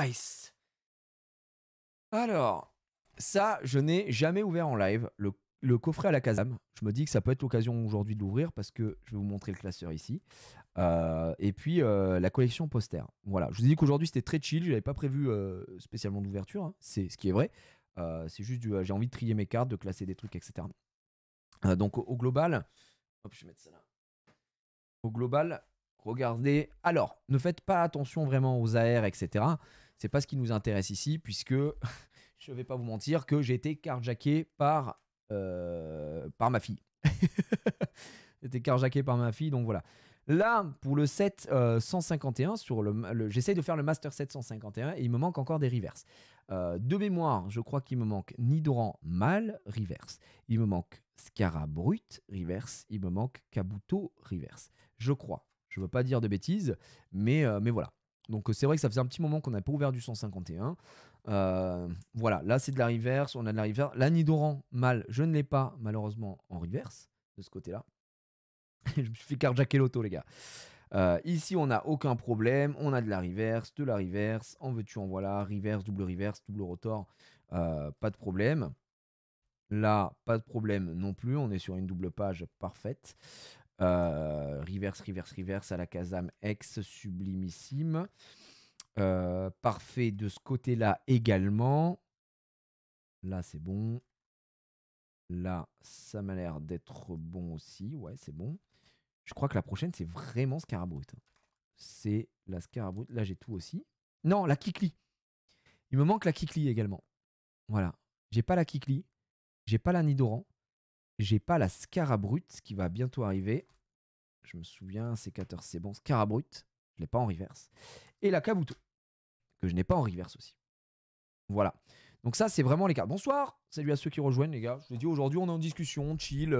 Ice. Alors, ça, je n'ai jamais ouvert en live. Le coffret à la Kazam. Je me dis que ça peut être l'occasion aujourd'hui de l'ouvrir parce que je vais vous montrer le classeur ici. Et puis la collection poster. Voilà, je vous ai dit qu'aujourd'hui c'était très chill. Je n'avais pas prévu spécialement d'ouverture. Hein. C'est ce qui est vrai. C'est juste j'ai envie de trier mes cartes, de classer des trucs, etc. Donc au global, hop, je vais mettre ça là. Au global, regardez. Alors, ne faites pas attention vraiment aux AR, etc. C'est pas ce qui nous intéresse ici, puisque je vais pas vous mentir que j'ai été carjacké par ma fille. J'ai été carjacké par ma fille, donc voilà. Là, pour le set 151, j'essaye de faire le Master 751 et il me manque encore des reverse. De mémoire, je crois qu'il me manque Nidoran Mâle, reverse. Il me manque Scarabrut, reverse. Il me manque Kabuto, reverse. Je crois. Je ne veux pas dire de bêtises, mais voilà. Donc c'est vrai que ça faisait un petit moment qu'on n'a pas ouvert du 151. Voilà, là c'est de la reverse, on a de la reverse. La Nidoran Mâle, je ne l'ai pas malheureusement en reverse de ce côté-là. Je me suis fait carjacker l'auto, les gars. Ici, on n'a aucun problème. On a de la reverse, en veux-tu, en voilà. Reverse, double rotor. Pas de problème. Là, pas de problème non plus. On est sur une double page parfaite. Reverse à la Kazam X sublimissime. Parfait de ce côté-là également. Là, c'est bon. Là, ça m'a l'air d'être bon aussi. Ouais, c'est bon. Je crois que la prochaine, c'est vraiment Scarabrut. C'est la Scarabrut. Là, j'ai tout aussi. Non, la Kikli. Il me manque la Kikli également. Voilà. J'ai pas la Kikli. J'ai pas la Nidoran. J'ai pas la Scarabrut qui va bientôt arriver. Je me souviens, sécateur, c'est bon. Scarabrut. Je l'ai pas en reverse. Et la Kabuto. Que je n'ai pas en reverse aussi. Voilà. Donc ça, c'est vraiment les cartes. Bonsoir. Salut à ceux qui rejoignent, les gars. Je vous ai dit, aujourd'hui, on est en discussion, chill.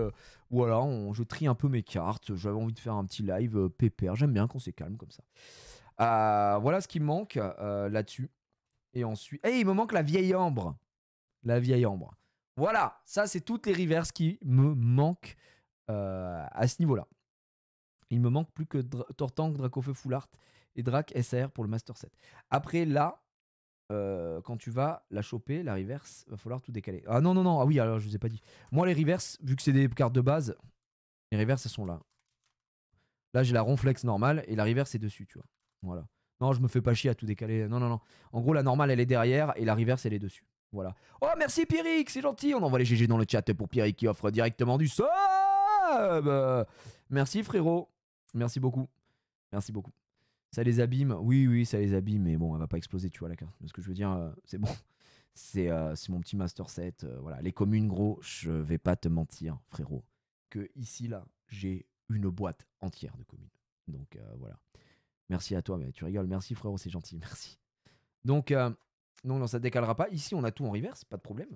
Voilà, je trie un peu mes cartes. J'avais envie de faire un petit live pépère. J'aime bien quand c'est calme comme ça. Voilà ce qui me manque là-dessus. Et ensuite... Et il me manque la vieille ambre. La vieille ambre. Voilà. Ça, c'est toutes les reverses qui me manquent à ce niveau-là. Il me manque plus que Tortank, Dracofeu Full Art et Drac SR pour le Master 7. Après, là... quand tu vas la choper, la reverse, va falloir tout décaler. Ah non, non, non, ah oui, alors je vous ai pas dit. Moi, les reverse, vu que c'est des cartes de base, les reverse, elles sont là. Là, j'ai la ronflex normale et la reverse est dessus, tu vois. Voilà. Non, je me fais pas chier à tout décaler. Non, non, non. En gros, la normale, elle est derrière et la reverse, elle est dessus. Voilà. Oh, merci Pierrick, c'est gentil. On envoie les GG dans le chat pour Pierrick qui offre directement du sub. Merci frérot. Merci beaucoup. Merci beaucoup. Ça les abîme, oui, oui, ça les abîme, mais bon, elle va pas exploser, tu vois, la carte. Ce que je veux dire, c'est bon. C'est mon petit Master 7. Voilà, les communes, gros, je vais pas te mentir, frérot, que ici, là, j'ai une boîte entière de communes. Donc, voilà. Merci à toi, mais tu rigoles. Merci, frérot, c'est gentil, merci. Donc, non, ça décalera pas. Ici, on a tout en reverse, pas de problème.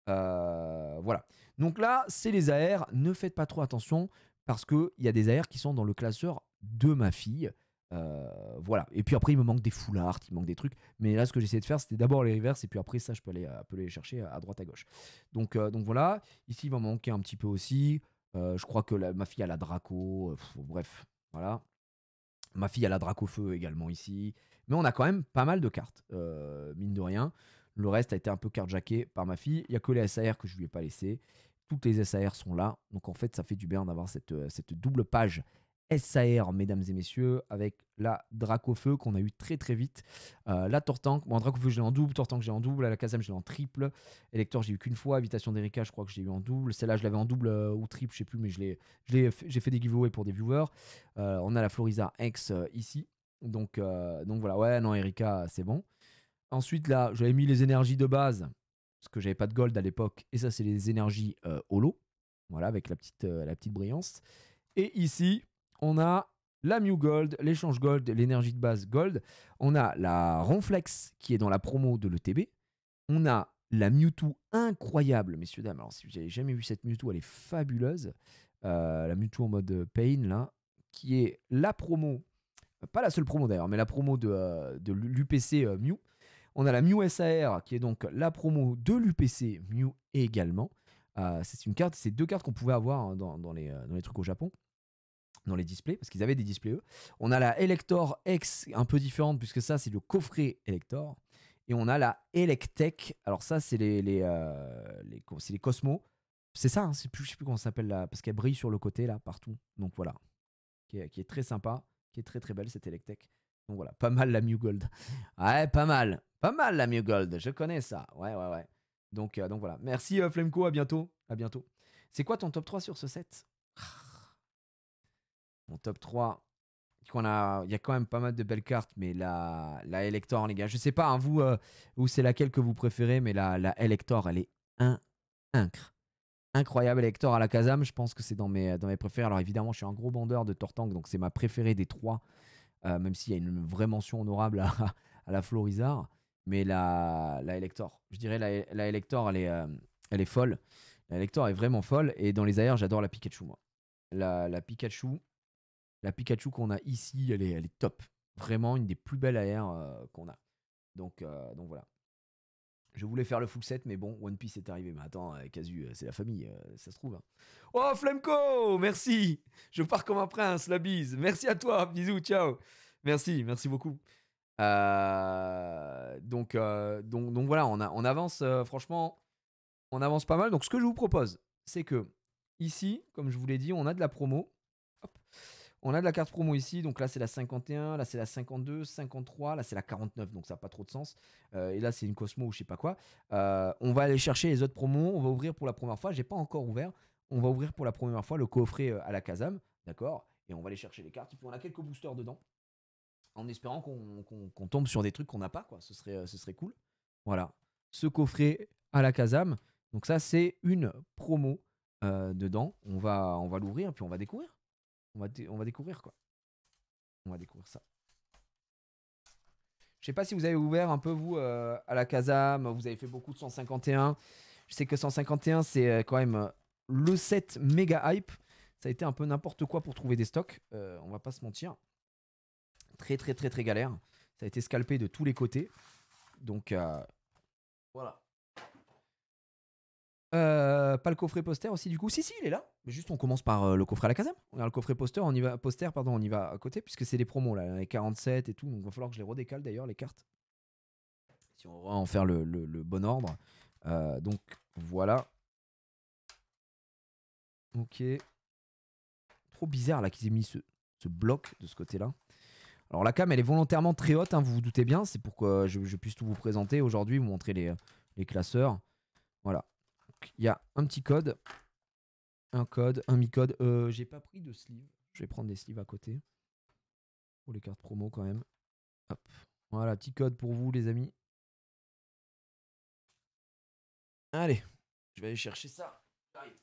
Voilà. Donc là, c'est les AR. Ne faites pas trop attention parce qu'il y a des AR qui sont dans le classeur de ma fille. Voilà. Et puis après, il me manque des full art, il me manque des trucs. Mais là, ce que j'essaie de faire, c'était d'abord les reverse et puis après, ça, je peux aller les chercher à droite, à gauche. Donc voilà. Ici, il va me manquer un petit peu aussi. Je crois que ma fille a la Draco. Bref, voilà. Ma fille a la Dracofeu également ici. Mais on a quand même pas mal de cartes, mine de rien. Le reste a été un peu carjacké par ma fille. Il n'y a que les SAR que je ne lui ai pas laissé. Toutes les SAR sont là. Donc en fait, ça fait du bien d'avoir cette double page SAR, mesdames et messieurs, avec la Dracofeu qu'on a eu très très vite. La Tortank, bon, Dracofeu, je l'ai en double. Tortank, j'ai en double. La Kazam, je l'ai en triple. Elector, j'ai eu qu'une fois. Habitation d'Erika, je crois que j'ai eu en double. Celle-là, je l'avais en double ou triple, je sais plus, mais j'ai fait des giveaways pour des viewers. On a la Floriza X ici. Donc voilà, ouais, non, Erika, c'est bon. Ensuite, là, j'avais mis les énergies de base, parce que j'avais pas de gold à l'époque. Et ça, c'est les énergies holo. Voilà, avec la petite brillance. Et ici, on a la Mew Gold, l'échange Gold, l'énergie de base Gold. On a la Ronflex qui est dans la promo de l'ETB. On a la Mewtwo incroyable, messieurs, dames. Alors, si vous n'avez jamais vu cette Mewtwo, elle est fabuleuse. La Mewtwo en mode Pain, là, qui est la promo, pas la seule promo d'ailleurs, mais la promo de l'UPC Mew. On a la Mew SAR, qui est donc la promo de l'UPC Mew également. C'est deux cartes qu'on pouvait avoir hein, dans les trucs au Japon. dans les displays, parce qu'ils avaient des displays eux. On a la Elector X, un peu différente, puisque ça, c'est le coffret Elector. Et on a la Electech. Alors ça, c'est c'est les Cosmos. C'est ça, hein, je sais plus comment ça s'appelle là, parce qu'elle brille sur le côté là, partout. Donc voilà, qui est très sympa, qui est très très belle cette Electech. Donc voilà, pas mal la Mew Gold. Ouais, pas mal la Mew Gold, je connais ça. Ouais. Donc voilà. Merci Flemco, à bientôt. À bientôt. C'est quoi ton top 3 sur ce set? Mon top 3, il y a quand même pas mal de belles cartes, mais la Elector, les gars, je sais pas, hein, vous c'est laquelle que vous préférez, mais la Elector, elle est incroyable. Elector à la Kazam, je pense que c'est dans mes préférés. Alors évidemment, je suis un gros bandeur de Tortank, donc c'est ma préférée des 3, même s'il y a une vraie mention honorable à la Florizard. Mais la Elector, je dirais la Elector, elle est folle. La Elector est vraiment folle, et dans les airs, j'adore la Pikachu, moi. La Pikachu. La Pikachu qu'on a ici, elle est top. Vraiment une des plus belles AR qu'on a. Donc voilà. Je voulais faire le full set, mais bon, One Piece est arrivé. Mais attends, Casu, c'est la famille, ça se trouve. Hein. Oh, Flemco, merci. Je pars comme un prince, la bise. Merci à toi, bisous, ciao. Merci beaucoup. Donc voilà, on avance, franchement, on avance pas mal. Donc ce que je vous propose, c'est que ici, comme je vous l'ai dit, on a de la promo. Hop. On a de la carte promo ici, donc là c'est la 51, là c'est la 52, 53, là c'est la 49, donc ça n'a pas trop de sens. Et là c'est une Cosmo ou je sais pas quoi. On va aller chercher les autres promos, on va ouvrir pour la première fois, j'ai pas encore ouvert, on va ouvrir pour la première fois le coffret à la Kazam, d'accord. Et on va aller chercher les cartes, et puis on a quelques boosters dedans, en espérant qu'on tombe sur des trucs qu'on n'a pas, quoi. Ce serait cool. Voilà, ce coffret à la Kazam, donc ça c'est une promo dedans, on va l'ouvrir, puis on va découvrir. On va découvrir quoi. On va découvrir ça. Je sais pas si vous avez ouvert un peu vous à la Kazam, vous avez fait beaucoup de 151. Je sais que 151 c'est quand même le set méga hype. Ça a été un peu n'importe quoi pour trouver des stocks. On va pas se mentir. Très galère. Ça a été scalpé de tous les côtés. Donc voilà. Pas le coffret poster aussi du coup. Si il est là. Mais juste on commence par le coffret à la Kazam. On a le coffret poster, on y va on y va à côté puisque c'est des promos là, les 47 et tout. Donc il va falloir que je les redécale d'ailleurs les cartes. Si on va en faire le bon ordre. Donc voilà. Ok. Trop bizarre là qu'ils aient mis ce bloc de ce côté-là. Alors la cam elle est volontairement très haute, hein, vous vous doutez bien. C'est pour que je puisse tout vous présenter aujourd'hui, vous montrer les classeurs. Voilà. Il y a un petit code. Un code, un mi-code. J'ai pas pris de sleeve. Je vais prendre des sleeves à côté. Pour les cartes promo quand même. Hop. Voilà, petit code pour vous les amis. Allez, je vais aller chercher ça. J'arrive.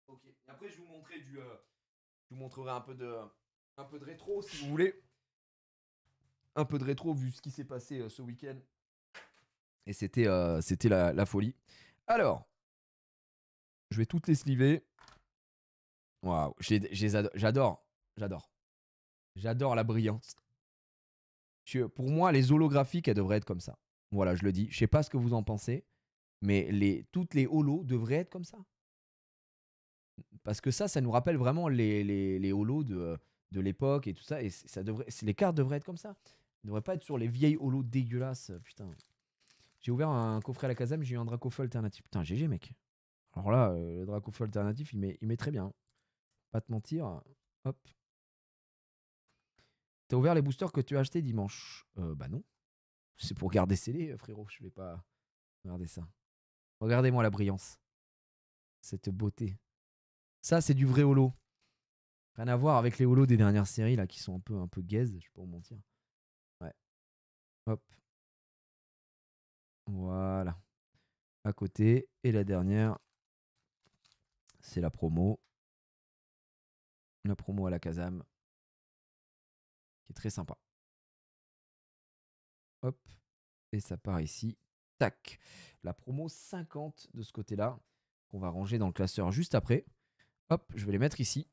Ok. Et après je vous montrerai un peu de rétro si vous voulez. Un peu de rétro vu ce qui s'est passé ce week-end. Et c'était la folie. Alors, je vais toutes les sliver. Waouh, j'adore. J'adore la brillance. Pour moi, les holographiques, elles devraient être comme ça. Voilà, je le dis. Je sais pas ce que vous en pensez, mais toutes les holos devraient être comme ça. Parce que ça nous rappelle vraiment les holos de l'époque et tout ça. Et les cartes devraient être comme ça. Elles devraient pas être sur les vieilles holos dégueulasses. Putain. J'ai ouvert un coffret à la Kazam, j'ai eu un Dracofeu alternatif. Putain, GG, mec. Alors là, le Dracofeu alternatif, il met très bien. Pas te mentir. Hop. T'as ouvert les boosters que tu as achetés dimanche? Bah non. C'est pour garder scellé, frérot. Je vais pas regarder ça. Regardez-moi la brillance. Cette beauté. Ça, c'est du vrai holo. Rien à voir avec les holos des dernières séries là qui sont un peu gaze, je vais pas vous mentir. Ouais. Hop. Voilà. À côté. Et la dernière, c'est la promo. La promo à la Kazam. Qui est très sympa. Hop. Et ça part ici. Tac. La promo 50 de ce côté-là. Qu'on va ranger dans le classeur juste après. Hop, je vais les mettre ici.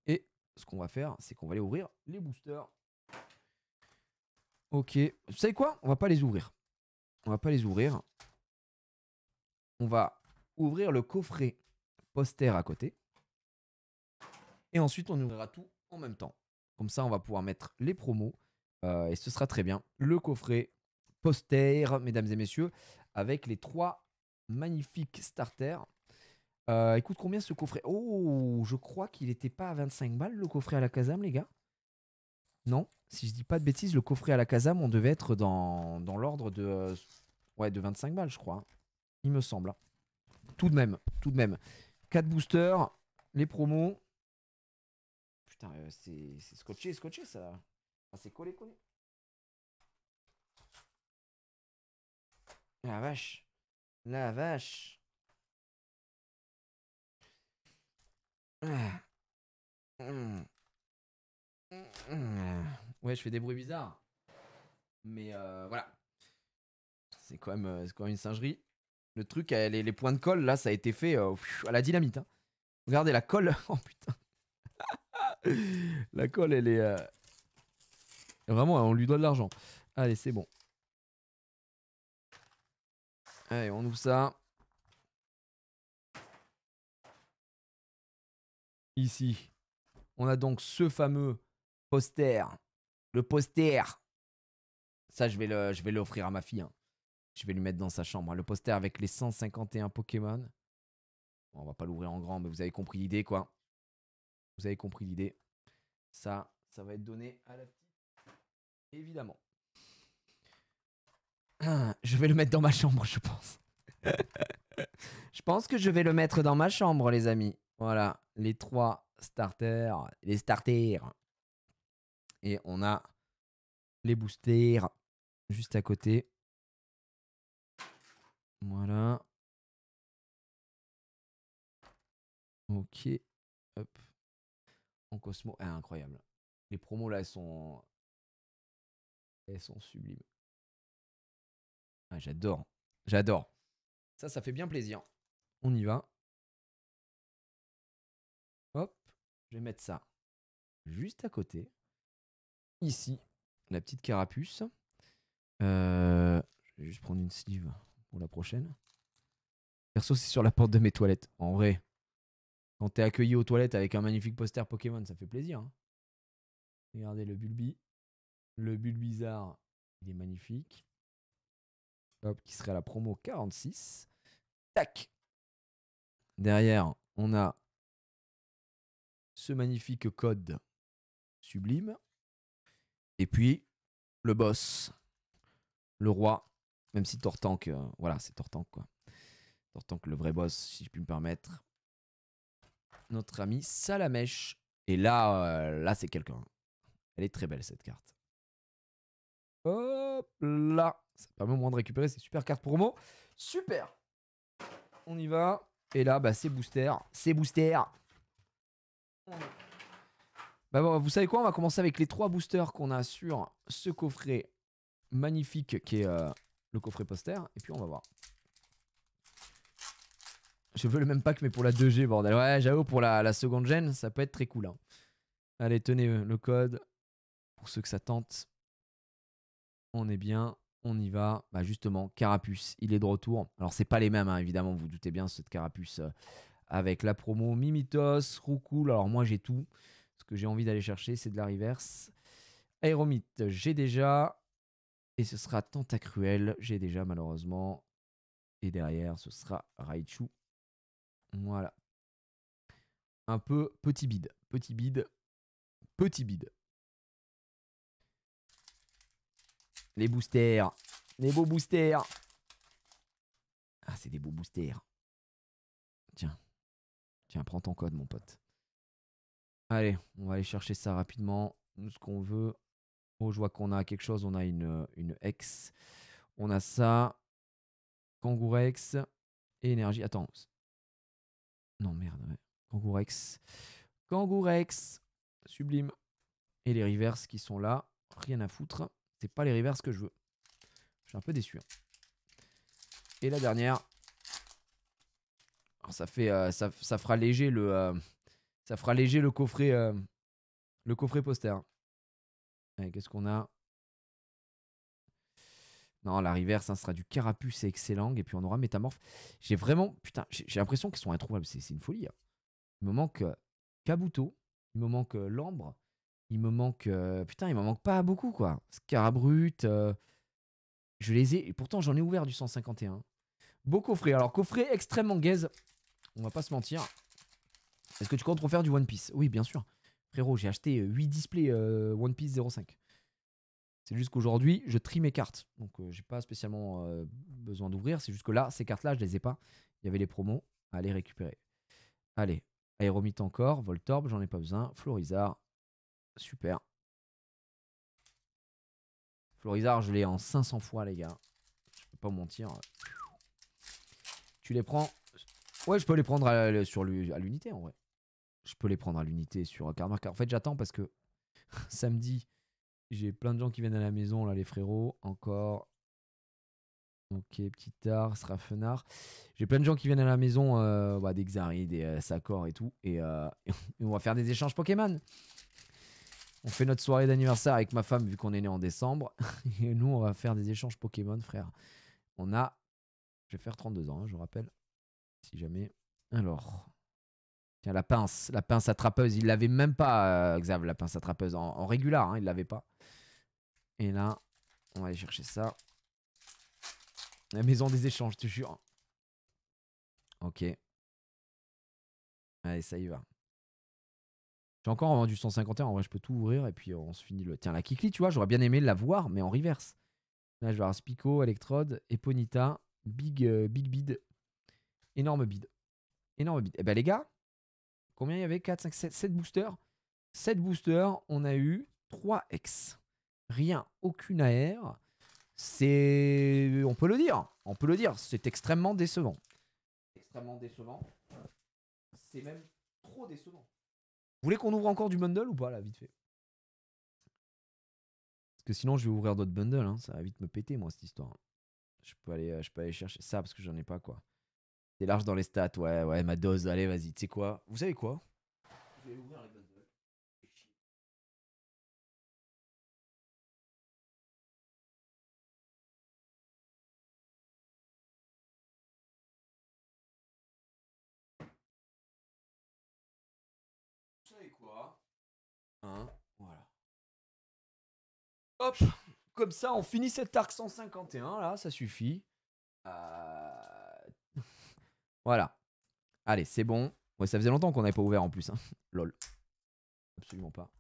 Et ce qu'on va faire, c'est qu'on va aller ouvrir les boosters. Ok. Vous savez quoi? On va pas les ouvrir. On va pas les ouvrir. On va ouvrir le coffret poster à côté. Et ensuite, on ouvrira tout en même temps. Comme ça, on va pouvoir mettre les promos. Et ce sera très bien. Le coffret poster, mesdames et messieurs, avec les 3 magnifiques starters. Écoute, combien ce coffret? Oh, je crois qu'il n'était pas à 25 balles, le coffret à la Kazam, les gars. Non, si je dis pas de bêtises, le coffret à la Kazam, on devait être dans l'ordre de, de 25 balles, je crois. Hein. Il me semble. Hein. Tout de même, tout de même. 4 boosters, les promos. Putain, c'est scotché, ça. Ah, c'est collé. La vache. La vache. Ah. Ouais, je fais des bruits bizarres. Mais voilà. C'est quand même une singerie. Le truc, les points de colle, là, ça a été fait à la dynamite. Hein. Regardez la colle. Oh putain. La colle, elle est... Vraiment, on lui doit de l'argent. Allez, c'est bon. Allez, on ouvre ça. Ici, on a donc ce fameux poster. Le poster. Ça, je vais l'offrir à ma fille. Hein. Je vais lui mettre dans sa chambre. Hein. Le poster avec les 151 Pokémon. Bon, on va pas l'ouvrir en grand, mais vous avez compris l'idée, quoi. Vous avez compris l'idée. Ça va être donné à la petite. Évidemment. Je vais le mettre dans ma chambre, je pense. Je pense que je vais le mettre dans ma chambre, les amis. Voilà, les 3 starters. Les starters. Et on a les boosters juste à côté. Voilà. Ok. Hop. En Cosmo. Ah, incroyable. Les promos là, elles sont sublimes. Ah, j'adore. J'adore. Ça fait bien plaisir. On y va. Hop. Je vais mettre ça juste à côté. Ici, la petite carapuce. Je vais juste prendre une sleeve pour la prochaine. Perso, c'est sur la porte de mes toilettes. En vrai, quand t'es accueilli aux toilettes avec un magnifique poster Pokémon, ça fait plaisir. Hein. Regardez le Bulbi. Le Bulbizarre, il est magnifique. Hop, qui serait à la promo 46. Tac. Derrière, on a ce magnifique code sublime. Et puis, le boss. Le roi. Même si Tortank, voilà, c'est Tortank, quoi. Tortank, le vrai boss, si je puis me permettre. Notre ami Salamèche. Et là, là c'est quelqu'un. Elle est très belle, cette carte. Hop là. Ça permet au moins de récupérer ces super cartes promo. Super. On y va. Et là, bah, c'est booster. C'est booster. Bah, bon, vous savez quoi? On va commencer avec les 3 boosters qu'on a sur ce coffret magnifique qui est le coffret poster. Et puis, on va voir. Je veux le même pack, mais pour la 2G, bordel. Ouais, j'avoue, pour la seconde gen, ça peut être très cool. Hein. Allez, tenez le code. Pour ceux que ça tente. On est bien. On y va. Bah, justement, Carapuce, il est de retour. Alors, c'est pas les mêmes, hein, évidemment. Vous, vous doutez bien, cette Carapuce avec la promo Mimitos, Roucoule. Alors, moi, j'ai tout. Ce que j'ai envie d'aller chercher, c'est de la reverse. Aéromite, j'ai déjà. Et ce sera Tentacruel, j'ai déjà, malheureusement. Et derrière, ce sera Raichu. Voilà. Un peu petit bide. Petit bide. Petit bide. Les boosters. Les beaux boosters. Ah, c'est des beaux boosters. Tiens. Tiens, prends ton code, mon pote. Allez, on va aller chercher ça rapidement. Nous, ce qu'on veut. Oh, je vois qu'on a quelque chose. On a une X. On a ça. Kangourex. Et énergie. Attends. Non, merde. Ouais. Kangourex. Kangourex. Sublime. Et les reverse qui sont là. Rien à foutre. C'est pas les reverse que je veux. Je suis un peu déçu. Hein. Et la dernière. Alors, ça fait, ça fera léger le, ça fera léger le coffret poster. Qu'est-ce qu'on a? Non, la reverse, ça sera du Carapuce et Excellang. Et puis on aura Métamorphe. J'ai vraiment. Putain, j'ai l'impression qu'ils sont introuvables. C'est une folie. Hein. Il me manque Kabuto. Il me manque Lambre. Il me manque. Putain, il m'en manque pas beaucoup, quoi. Scarabrut. Je les ai. Et pourtant, j'en ai ouvert du 151. Beau coffret. Alors, coffret extrêmement gaze. On va pas se mentir. Est-ce que tu comptes refaire du One Piece? Oui, bien sûr. Frérot, j'ai acheté 8 displays One Piece 05. C'est juste qu'aujourd'hui, je trie mes cartes. Donc, j'ai pas spécialement besoin d'ouvrir. C'est juste que là, ces cartes-là, je les ai pas. Il y avait les promos à les récupérer. Allez. Aéromite encore. Voltorb, j'en ai pas besoin. Florizard. Super. Florizard, je l'ai en 500 fois, les gars. Je peux pas mentir. Tu les prends. Ouais, je peux les prendre à l'unité, en vrai. Je peux les prendre à l'unité sur carte marqueur. En fait, j'attends parce que samedi, j'ai plein de gens qui viennent à la maison, là, les frérots. Encore. Ok, petit art, Srafenard. J'ai plein de gens qui viennent à la maison, des Xari, des Sakor et tout. Et on va faire des échanges Pokémon. On fait notre soirée d'anniversaire avec ma femme, vu qu'on est né en décembre. Et nous, on va faire des échanges Pokémon, frère. On a. Je vais faire 32 ans, hein, je vous rappelle. Si jamais. Alors. Tiens, la pince attrapeuse. Il l'avait même pas, Xav, la pince attrapeuse. En régular, hein, il l'avait pas. Et là, on va aller chercher ça. La maison des échanges, je te jure. Ok. Allez, ça y va. J'ai encore vendu 151. En vrai, je peux tout ouvrir. Et puis, on se finit le. Tiens, la Kikli, tu vois, j'aurais bien aimé la voir, mais en reverse. Là, je vais avoir Spico, Electrode, Eponita, Big Bid. Énorme bid. Énorme bid. Eh ben, les gars, combien il y avait? 4, 5, 7 boosters. 7 boosters. On a eu 3 X. Rien, aucune AR. C'est. On peut le dire. On peut le dire. C'est extrêmement décevant. Extrêmement décevant. C'est même trop décevant. Vous voulez qu'on ouvre encore du bundle ou pas, là, vite fait? Parce que sinon, je vais ouvrir d'autres bundles. Hein. Ça va vite me péter, moi, cette histoire. Je peux aller chercher ça parce que j'en ai pas, quoi. C'est large dans les stats. Ouais, ma dose. Allez, vas-y. Tu sais quoi? Vous savez quoi? Je vais ouvrir les bundles. Vous savez quoi? Hein? Voilà. Hop! Comme ça, on finit cet arc 151. Là, ça suffit. Voilà. Allez, c'est bon. Ouais, ça faisait longtemps qu'on n'avait pas ouvert en plus. Hein. Lol. Absolument pas.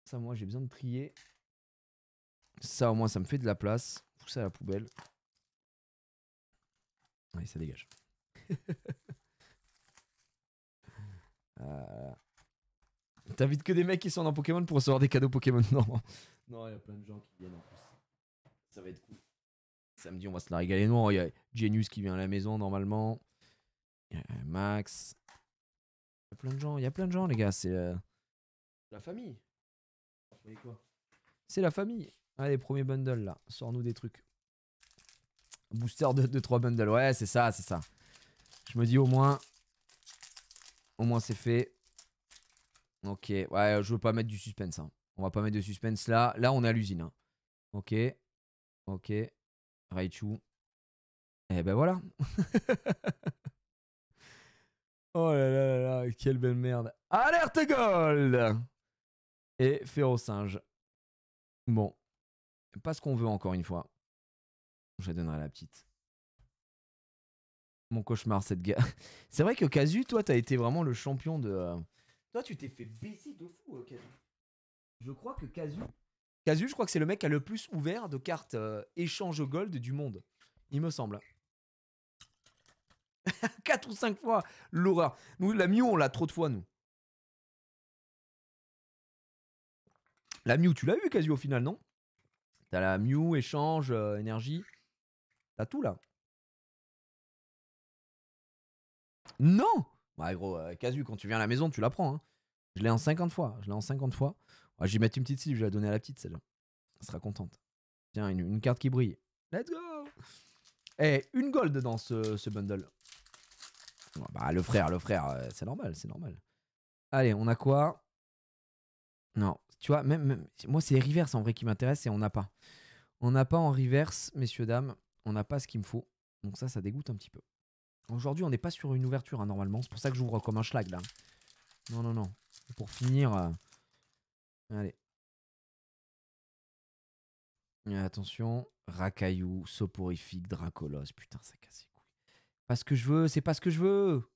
Ça, moi, j'ai besoin de trier. Ça, au moins, ça me fait de la place. Pousser à la poubelle. Allez, ça dégage. T'invites que des mecs qui sont dans Pokémon pour recevoir des cadeaux Pokémon. Non, non, il y a plein de gens qui viennent en plus. Ça va être cool. Samedi, on va se la régaler. Non, il y a Genius qui vient à la maison normalement. Max. Il y a plein de gens, les gars. C'est la famille. C'est la famille. Allez, premier bundle là. Sors-nous des trucs. Booster de 3 bundles. Ouais, c'est ça, c'est ça. Je me dis au moins. Au moins, c'est fait. Ok. Ouais, je veux pas mettre du suspense. Hein. On va pas mettre de suspense là. Là, on est à l'usine. Hein. Ok. Ok. Raichu. Et ben voilà. Oh là là là là. Quelle belle merde. Alerte gold. Et Férocinge. Bon. Pas ce qu'on veut encore une fois. Je la donnerai à la petite. Mon cauchemar, cette gars. C'est vrai que Casu, toi, t'as été vraiment le champion de. Toi, tu t'es fait baiser de fou, Casu. Je crois que Casu. Casu, je crois que c'est le mec qui a le plus ouvert de cartes échange gold du monde. Il me semble. 4 ou 5 fois, l'horreur. Nous, la Mew, on l'a trop de fois, nous. La Mew, tu l'as eu, Casu, au final, non? T'as la Mew, échange, énergie. T'as tout, là. Non! Ouais, gros, Casu, quand tu viens à la maison, tu la prends. Hein. Je l'ai en 50 fois. Je l'ai en 50 fois. Ouais, je vais mettre une petite cible, je vais la donner à la petite, celle-là. Elle sera contente. Tiens, une carte qui brille. Let's go! Eh, une gold dans ce bundle. Bah, le frère, c'est normal, c'est normal. Allez, on a quoi? Non, tu vois, même moi, c'est les reverse en vrai qui m'intéresse et on n'a pas. On n'a pas en reverse, messieurs, dames. On n'a pas ce qu'il me faut. Donc ça dégoûte un petit peu. Aujourd'hui, on n'est pas sur une ouverture, hein, normalement. C'est pour ça que j'ouvre comme un schlag, là. Non, non, non. Pour finir... Allez. Et attention. Racaillou, soporifique, Dracolos. Putain, ça casse les couilles. Pas ce que je veux, c'est pas ce que je veux.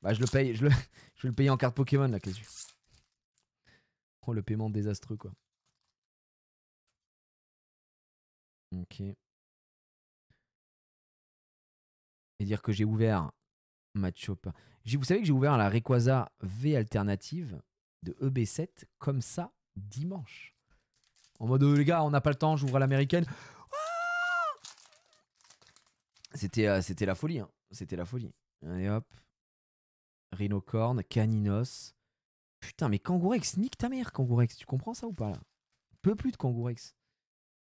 Bah, je le paye. Je vais le payer en carte Pokémon, là, qu'est-ce que Oh, le paiement désastreux, quoi. Ok. Et dire que j'ai ouvert Machop. Vous savez que j'ai ouvert la Rayquaza V alternative de EB7 comme ça dimanche. En mode les gars, on n'a pas le temps, j'ouvre à l'américaine. C'était la folie, hein. C'était la folie. Allez hop. Rhinocorn, Caninos. Putain, mais Kangourex, nique ta mère, Kangourex. Tu comprends ça ou pas là? Peu plus de Kangourex.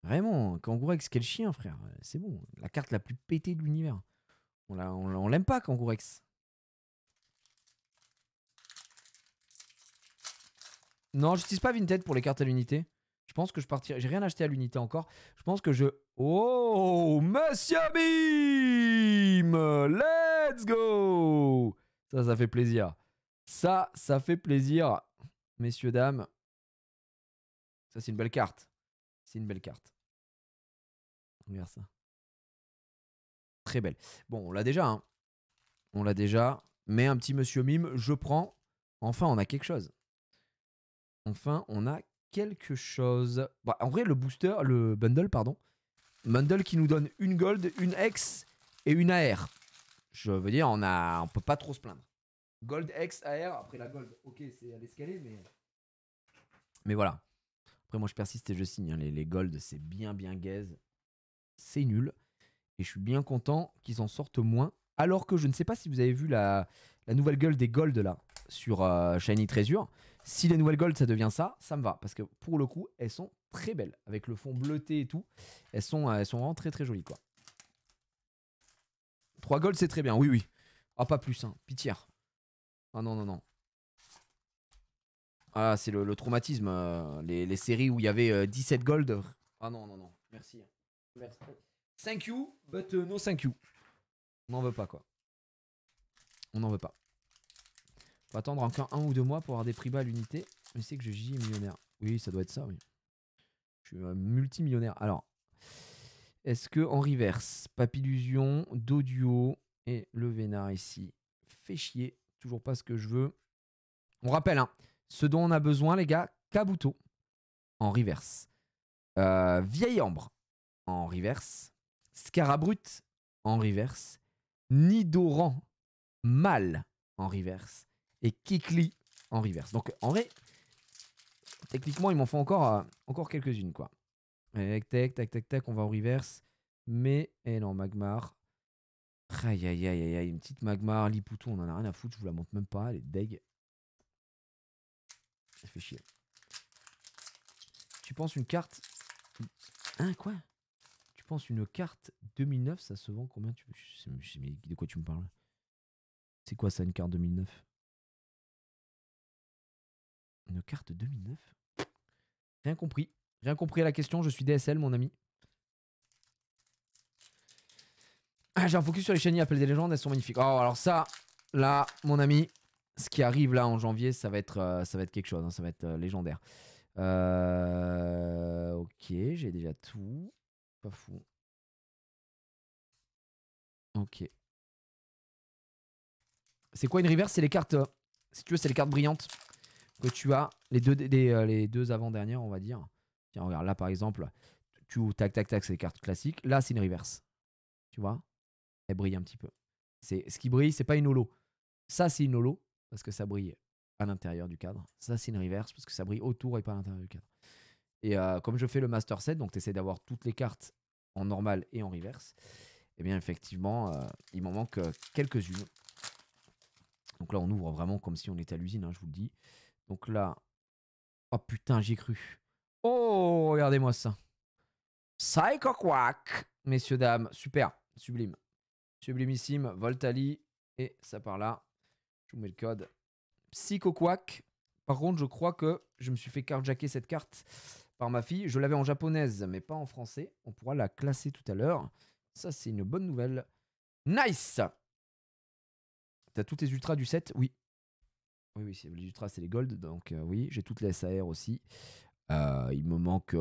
Vraiment, Kangourex, quel chien, frère. C'est bon. La carte la plus pétée de l'univers. On l'aime pas, Kangourex. Non, j'utilise pas Vinted pour les cartes à l'unité. Je pense que je partirai. J'ai rien acheté à l'unité encore. Je pense que je. Oh, Monsieur Bim! Let's go! Ça fait plaisir. Ça fait plaisir, messieurs, dames. Ça, c'est une belle carte. C'est une belle carte. Regarde ça. Très belle. Bon, on l'a déjà, hein. On l'a déjà. Mais un petit Monsieur Mime, je prends. Enfin, on a quelque chose. Enfin, on a quelque chose. Bah, en vrai, le booster, le bundle, pardon. Bundle qui nous donne une gold, une X et une AR. Je veux dire, on peut pas trop se plaindre. Gold X, AR. Après la gold, ok, c'est à l'escalier, mais voilà. Après, moi, je persiste et je signe, hein. Les gold, c'est bien gaze. C'est nul. Et je suis bien content qu'ils en sortent moins. Alors que je ne sais pas si vous avez vu la nouvelle gueule des gold là sur Shiny Treasure. Si les nouvelles gold ça devient ça, ça me va. Parce que pour le coup, elles sont très belles. Avec le fond bleuté et tout. Elles sont vraiment très jolies quoi. 3 gold c'est très bien, oui. Ah, pas plus, hein. Pitié. Ah non, non, non. Ah, c'est le traumatisme. Les séries où il y avait 17 gold. Ah non, non, non. Merci. Merci. Thank you, but no thank you. On n'en veut pas quoi. On n'en veut pas. Faut attendre encore 1 ou 2 mois pour avoir des prix bas à l'unité. Mais c'est que je J est millionnaire. Oui, ça doit être ça, oui. Je suis multimillionnaire. Alors, est-ce que en reverse, Papillusion, Doduo et le Vénard ici fait chier. Toujours pas ce que je veux. On rappelle, hein, ce dont on a besoin, les gars, Kabuto en reverse. Vieille Ambre en reverse. Scarabrut en reverse. Nidoran Mal en reverse. Et Kikli en reverse. Donc en vrai, techniquement, il m'en faut encore quelques-unes quoi. Tac, on va en reverse. Mais, non, Magmar. Aïe, une petite Magmar, Lipoutou, on en a rien à foutre, je vous la montre même pas, elle est deg. Ça fait chier. Tu penses une carte... Hein, quoi? Tu penses une carte 2009, ça se vend combien? Mais de quoi tu me parles? C'est quoi ça, une carte 2009? Une carte 2009? Rien compris. Rien compris à la question, je suis DSL, mon ami. Ah, j'ai un focus sur les shiny Appel des légendes, elles sont magnifiques. Oh, alors ça, là, mon ami, ce qui arrive là en janvier, ça va être quelque chose, hein, ça va être légendaire. Ok, j'ai déjà tout. Pas fou. Ok. C'est quoi une reverse? C'est les cartes, si tu veux, c'est les cartes brillantes que tu as. Les deux avant-dernières, on va dire. Tiens, regarde, là par exemple, tac, c'est les cartes classiques. Là, c'est une reverse. Tu vois? Elle brille un petit peu. Ce qui brille, c'est pas une holo. Ça, c'est une holo parce que ça brille à l'intérieur du cadre. Ça, c'est une reverse parce que ça brille autour et pas à l'intérieur du cadre. Et comme je fais le master set, donc tu essaies d'avoir toutes les cartes en normal et en reverse, et bien effectivement, il m'en manque quelques-unes. Donc là, on ouvre vraiment comme si on était à l'usine, hein, je vous le dis. Donc là, oh putain, j'y ai cru. Oh, regardez-moi ça. Psycho Quack, messieurs, dames. Super, sublime. Sublimissime, Voltali. Et ça par là. Je vous mets le code. Psycho Quack Par contre, je crois que je me suis fait carjacker cette carte par ma fille. Je l'avais en japonaise, mais pas en français. On pourra la classer tout à l'heure. Ça, c'est une bonne nouvelle. Nice! T'as tous tes ultras du set? Oui. Oui, oui, les ultras, c'est les gold. Donc, oui, j'ai toutes les SAR aussi. Il me manque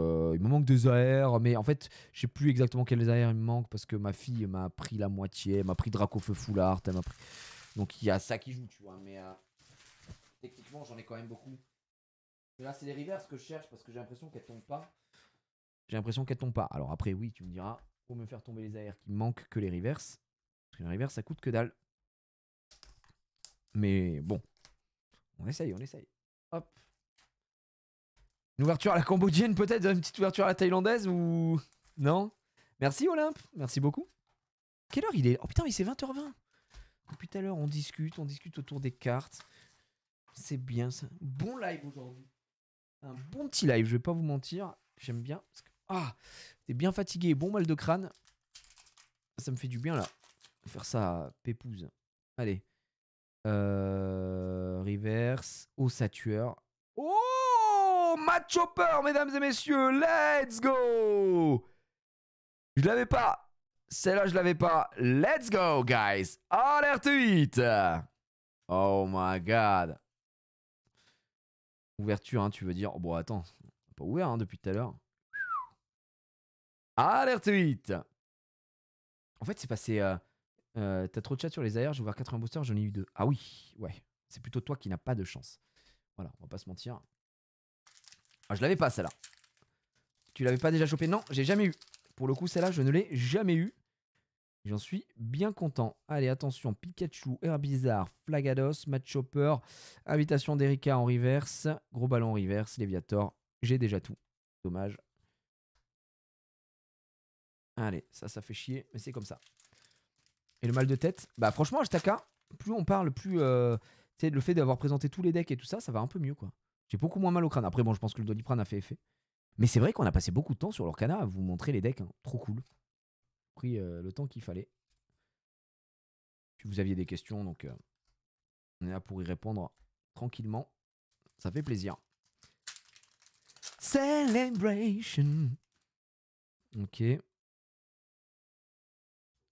des AR, mais en fait, je sais plus exactement quelles AR il me manque parce que ma fille m'a pris la moitié. Elle m'a pris Dracofeu Foulard. Donc, il y a ça qui joue, tu vois. Mais techniquement, j'en ai quand même beaucoup. Mais là, c'est les reverses que je cherche parce que j'ai l'impression qu'elles tombent pas. Alors après, oui, tu me diras, faut me faire tomber les AR qui me manquent que les reverses. Parce que les reverses, ça coûte que dalle. Mais bon, on essaye. Hop. Une ouverture à la cambodgienne peut-être, une petite ouverture à la thaïlandaise ou... Non? Merci Olympe, merci beaucoup. Quelle heure il est? Oh putain, mais c'est 20h20. Depuis tout à l'heure, on discute autour des cartes. C'est bien ça. Bon live aujourd'hui. Un bon petit live, je vais pas vous mentir. J'aime bien. Parce que... Ah, t'es bien fatigué, bon mal de crâne. Ça me fait du bien là. Faire ça, pépouze. Allez. Reverse. Ossature. Oh, Matt Chopper, mesdames et messieurs. Let's go. Je l'avais pas. Celle-là, je l'avais pas. Let's go, guys. Alerte 8. Oh my god. Ouverture, hein, tu veux dire. Oh, bon, attends. Pas ouvert hein, depuis tout à l'heure. Alerte 8. En fait, c'est passé. T'as trop de chat sur les AR. J'ai ouvert 80 boosters, j'en ai eu 2. Ah oui, ouais. C'est plutôt toi qui n'as pas de chance. Voilà, on va pas se mentir. Ah, je l'avais pas celle-là. Tu l'avais pas déjà chopé? Non, j'ai jamais eu. Pour le coup, celle-là, je ne l'ai jamais eu. J'en suis bien content. Allez, attention. Pikachu, Herbizarre, Flagados, Match Chopper, Invitation d'Erika en reverse, Gros Ballon en reverse, Léviator. J'ai déjà tout. Dommage. Allez, ça fait chier, mais c'est comme ça. Et le mal de tête, bah franchement, Ashtaka, plus on parle, plus le fait d'avoir présenté tous les decks et tout ça, ça va un peu mieux quoi. J'ai beaucoup moins mal au crâne. Après, bon, je pense que le Doliprane a fait effet. Mais c'est vrai qu'on a passé beaucoup de temps sur l'Orcana à vous montrer les decks. Hein. Trop cool. Pris le temps qu'il fallait. Puis vous aviez des questions, donc on est là pour y répondre tranquillement. Ça fait plaisir. Celebration. Ok.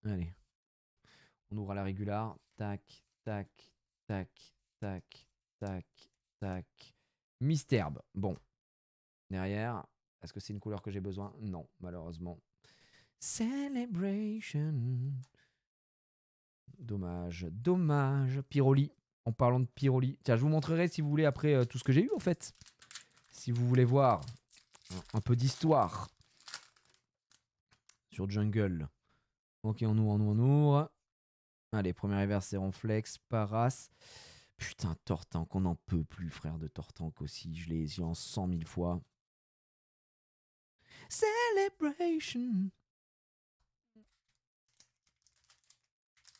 Allez. On ouvre à la régular. Tac, tac, tac, tac, tac, tac. Mystherbe. Bon. Derrière, est-ce que c'est une couleur que j'ai besoin? Non, malheureusement. Celebration. Dommage, dommage. Pyroli. En parlant de Pyroli. Tiens, je vous montrerai si vous voulez après tout ce que j'ai eu en fait. Si vous voulez voir un peu d'histoire sur Jungle. Ok, on ouvre. Allez, premier reverse, c'est Ronflex, Paras. Putain, Tortank, on n'en peut plus, frère de Tortank aussi. Je l'ai eu en 100 000 fois. Celebration.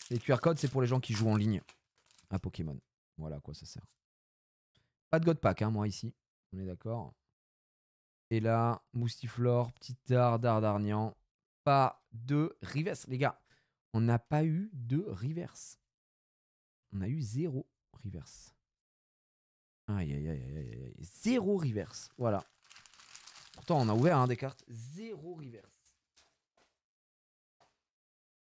Les QR codes, c'est pour les gens qui jouent en ligne à Pokémon. Voilà à quoi ça sert. Pas de God Pack, hein, moi, ici. On est d'accord. Et là, Moustiflore, Petit Dardarnian. Pas de reverse, les gars. On n'a pas eu de reverse. On a eu 0 reverse. Aïe, aïe, aïe, aïe, aïe. 0 reverse. Voilà. Pourtant, on a ouvert hein, des cartes. 0 reverse.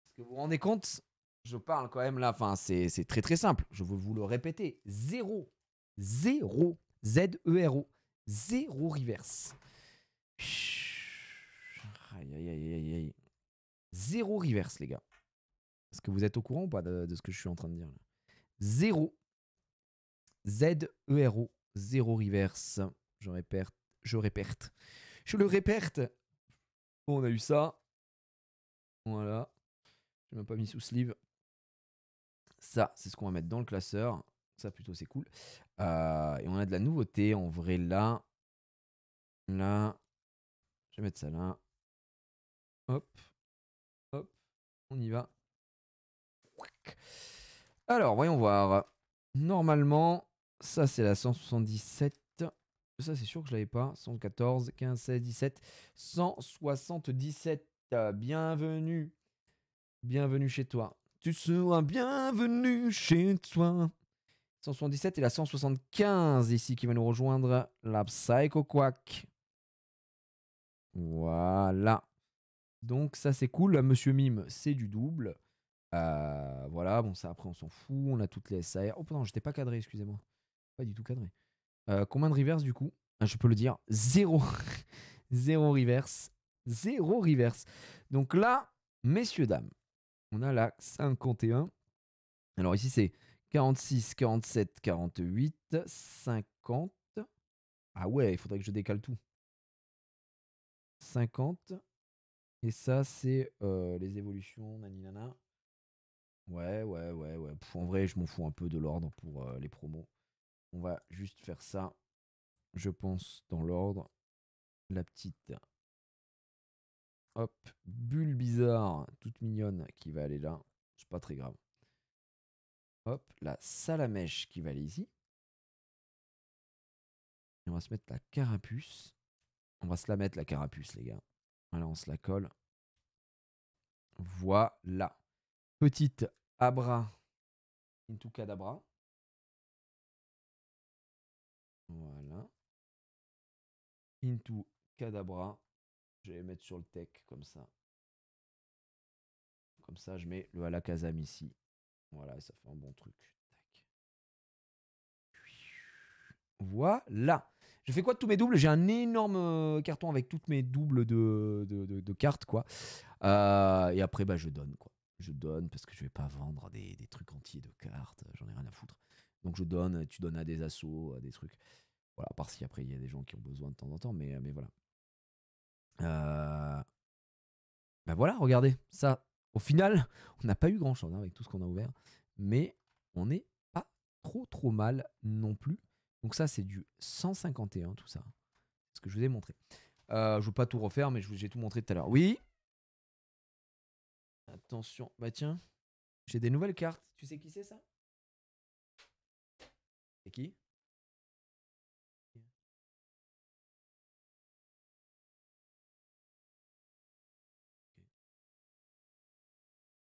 Est-ce que vous vous rendez compte? Je parle quand même là. Enfin, c'est très très simple. Je veux vous le répéter. 0. 0. Z-E-R-O. 0 reverse. Aïe, aïe, aïe, aïe, aïe. 0 reverse, les gars. Est-ce que vous êtes au courant ou pas de ce que je suis en train de dire là? 0. Z-E-R-O. 0 reverse. Je répète. Je le répète. Bon, on a eu ça. Voilà. J'ai même pas mis sous sleeve. Ça, c'est ce qu'on va mettre dans le classeur. Ça, plutôt, c'est cool. Et on a de la nouveauté en vrai là. Là. Je vais mettre ça là. Hop. Hop. On y va. Alors, voyons voir. Normalement, ça, c'est la 177. Ça, c'est sûr que je l'avais pas. 114, 15, 16, 17. 177. Bienvenue. Bienvenue chez toi. Tu seras bienvenue chez toi. 177 et la 175 ici qui va nous rejoindre. La Psycho Quack. Voilà. Donc ça c'est cool. Monsieur Mime, c'est du double. Voilà, bon ça après on s'en fout. On a toutes les SAR. Oh pardon, j'étais pas cadré, excusez-moi. Pas du tout cadré. Combien de reverse du coup? Je peux le dire. 0. 0 reverse. 0 reverse. Donc là, messieurs, dames, on a la 51. Alors ici c'est 46, 47, 48, 50. Ah ouais, il faudrait que je décale tout. 50. Et ça, c'est les évolutions, naninana. Ouais. Pff, en vrai, je m'en fous un peu de l'ordre pour les promos. On va juste faire ça, je pense, dans l'ordre. La petite, hop, bulle bizarre, toute mignonne, qui va aller là. C'est pas très grave. Hop, la salamèche qui va aller ici. Et on va se mettre la carapuce. On va se la mettre, la carapuce, les gars. Voilà, on se la colle. Voilà. Petite Abra into Kadabra. Voilà. Into Kadabra. Je vais les mettre sur le tech comme ça. Comme ça, je mets le Alakazam ici. Voilà, ça fait un bon truc. Tac. Voilà. Je fais quoi de tous mes doubles? J'ai un énorme carton avec toutes mes doubles de cartes, quoi. Et après, bah, je donne, quoi. Je donne parce que je vais pas vendre des trucs entiers de cartes. J'en ai rien à foutre. Donc je donne, tu donnes à des assos, à des trucs. Voilà, à part si après il y a des gens qui ont besoin de temps en temps, mais voilà. Bah voilà, regardez, ça, au final, on n'a pas eu grand chose avec tout ce qu'on a ouvert, mais on n'est pas trop mal non plus. Donc ça, c'est du 151, tout ça. C'est ce que je vous ai montré. Je ne veux pas tout refaire, mais j'ai tout montré tout à l'heure. Oui. Attention, bah tiens, j'ai des nouvelles cartes. Tu sais qui c'est ça? C'est qui?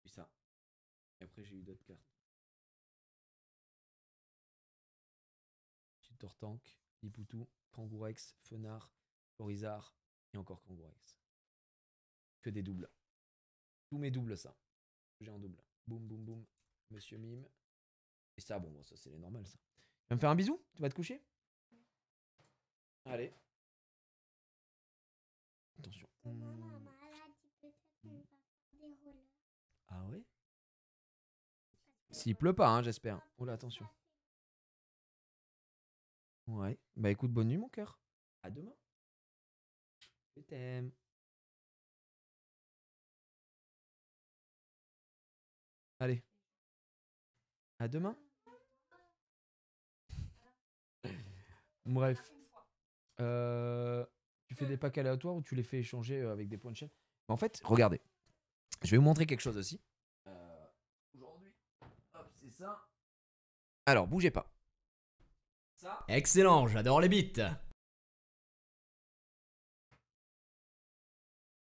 Oui, ça. Et après, j'ai eu d'autres cartes. Tortank, Lipoutou, Kangourex, Fenard, Corizard et encore Kangourex. Que des doubles. Tous mes doubles, ça. J'ai un double. Boum, boum, boum. Monsieur Mime. Et ça, bon, ça c'est les normales, ça. Tu vas me faire un bisou? Tu vas te coucher? Allez. Attention. Ah ouais? S'il pleut pas, hein, j'espère. Oula, attention. Ouais. Bah écoute, bonne nuit, mon cœur. À demain. Je t'aime. Allez. À demain. Bref. Tu fais des packs aléatoires ou tu les fais échanger avec des points de chaîne? En fait, regardez. Je vais vous montrer quelque chose aussi. Aujourd'hui, hop, c'est ça. Alors, bougez pas. Ça. Excellent, j'adore les beats.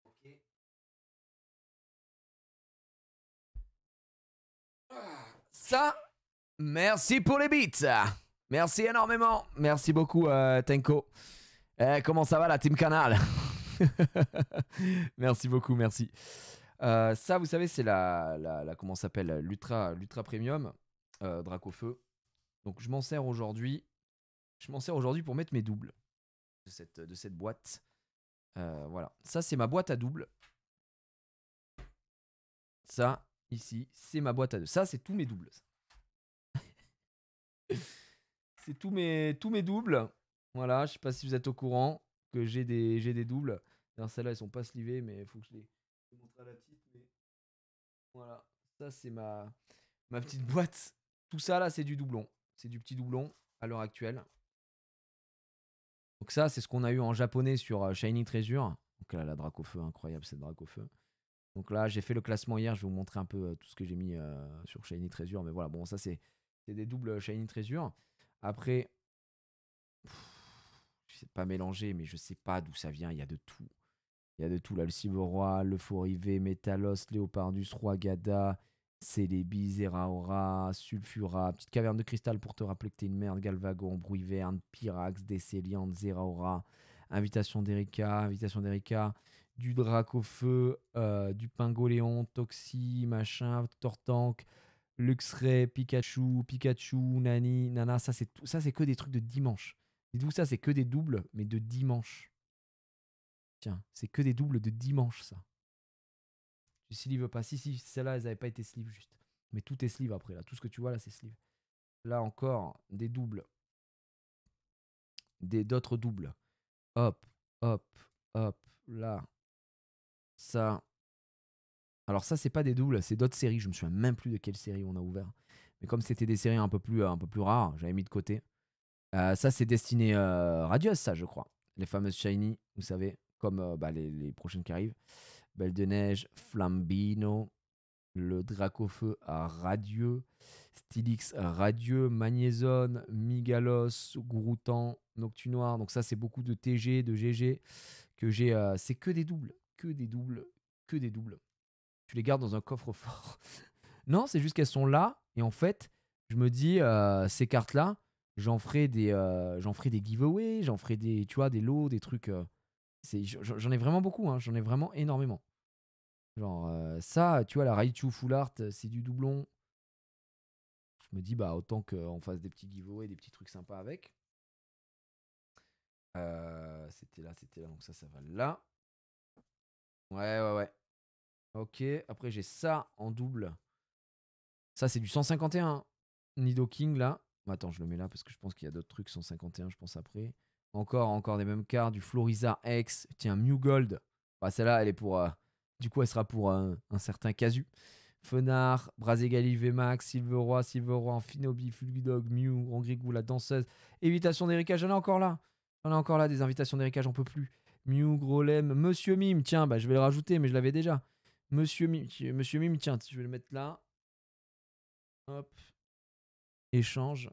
Ok. Ça, merci pour les beats. Merci énormément. Merci beaucoup, Tenko. Comment ça va, la Team Canal? Merci beaucoup, merci. Ça, vous savez, c'est la comment ça s'appelle, l'ultra premium Dracofeu. Donc, je m'en sers aujourd'hui. Je m'en sers aujourd'hui pour mettre mes doubles de cette boîte. Voilà. Ça, c'est ma boîte à doubles. Ça, ici, c'est ma boîte à deux. Ça, c'est tous mes doubles. C'est tous mes doubles. Voilà, je sais pas si vous êtes au courant que j'ai des doubles. Alors celles-là, elles sont pas slivées, mais il faut que je les montre à la petite. Mais... Voilà, ça c'est ma petite boîte. Tout ça là, c'est du doublon. C'est du petit doublon à l'heure actuelle. Donc ça, c'est ce qu'on a eu en japonais sur Shiny Treasure. Donc là, la Dracofeu, incroyable cette Dracofeu. Donc là, j'ai fait le classement hier. Je vais vous montrer un peu tout ce que j'ai mis sur Shiny Treasure. Mais voilà, bon, ça c'est des doubles Shiny Treasure. Après, je sais pas mélanger, mais je sais pas d'où ça vient. Il y a de tout. Il y a de tout là. Le Civoroi, le Forivé, Métalos, Léopardus, Roi Gada, Celebi, Zeraora, Sulfura, petite caverne de cristal pour te rappeler que t'es une merde, Galvagon, Bruiverne, Pyrax, Décéliante, Zeraora, Invitation d'Erika, du Dracofeu, du Pingoléon, Toxie, machin, Tortank, Luxray, Pikachu, Nani, Nana, ça c'est que des trucs de dimanche. Dites-vous ça, c'est que des doubles, mais de dimanche. Tiens, c'est que des doubles de dimanche, ça. Tu sleeve pas. Si, celles-là, elles n'avaient pas été sleeve juste. Mais tout est sleeve après, là. Tout ce que tu vois, là, c'est sleeve. Là encore, des doubles. D'autres doubles. Hop, hop, hop. Là. Ça. Alors ça, c'est pas des doubles, c'est d'autres séries. Je me souviens même plus de quelle série on a ouvert. Mais comme c'était des séries un peu plus rares, j'avais mis de côté. Ça, c'est destiné Radios, ça, je crois. Les fameuses Shiny, vous savez, comme les prochaines qui arrivent. Belle de Neige, Flambino, le Dracofeu à Radieux, Stylix Radieux, Magnézone, Migalos, Groutan, Noctunoir. Donc ça, c'est beaucoup de TG, de GG que j'ai. C'est que des doubles, que des doubles, que des doubles. Tu les gardes dans un coffre-fort. Non, c'est juste qu'elles sont là. Et en fait, je me dis, ces cartes-là, j'en ferai des giveaways, j'en ferai des, tu vois, des lots, des trucs. J'en ai vraiment beaucoup, hein, j'en ai vraiment énormément. Genre, ça, tu vois, la Raichu Full Art, c'est du doublon. Je me dis, bah, autant qu'on fasse des petits giveaways, des petits trucs sympas avec. C'était là, donc ça va là. Ouais. Ok, après j'ai ça en double. Ça, c'est du 151. Nidoking, là. Attends, je le mets là parce que je pense qu'il y a d'autres trucs 151, je pense après. Encore des mêmes cartes, du Florizard X. Tiens, Mew Gold. Bah, celle-là, elle est pour... du coup, elle sera pour un certain Casu. Fenard, Brazegali, Vmax, Silveroi, Amphinobi, Fulgudog, Mew, Angrigou, la danseuse. Évitation d'Erika, j'en ai encore là. Des invitations d'Erika, j'en peux plus. Mew, Grolem, Monsieur Mime, tiens, bah, je vais le rajouter, mais je l'avais déjà. Monsieur Mime, tiens, je vais le mettre là. Hop. Échange.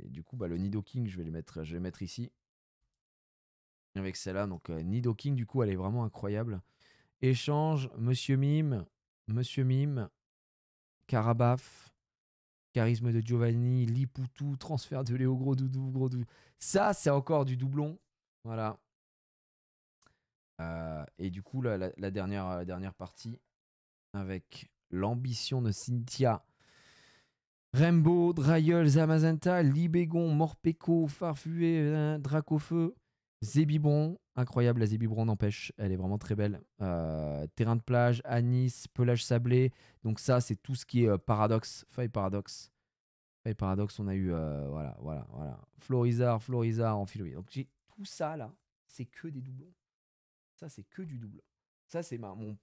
Du coup, bah, le Nidoking, je vais le mettre ici. Avec celle-là. Donc, Nidoking, du coup, elle est vraiment incroyable. Échange, Monsieur Mime, Carabaf, Charisme de Giovanni, Liputu, transfert de Léo, gros doudou. Ça, c'est encore du doublon. Voilà. Et du coup, la dernière partie, avec l'ambition de Cynthia, Rainbow, Drayeul, Zamazenta, Libégon, Morpeko, Farfuet, Dracofeu, Zébibron. Incroyable, la Zébibron n'empêche. Elle est vraiment très belle. Terrain de plage, Anis, pelage sablé. Donc ça, c'est tout ce qui est paradoxe. Faille paradoxe. On a eu, voilà. Florizard, Amphiloïde. Donc j'ai tout ça là, c'est que des doublons. Ça, c'est que du double. Ça, c'est mon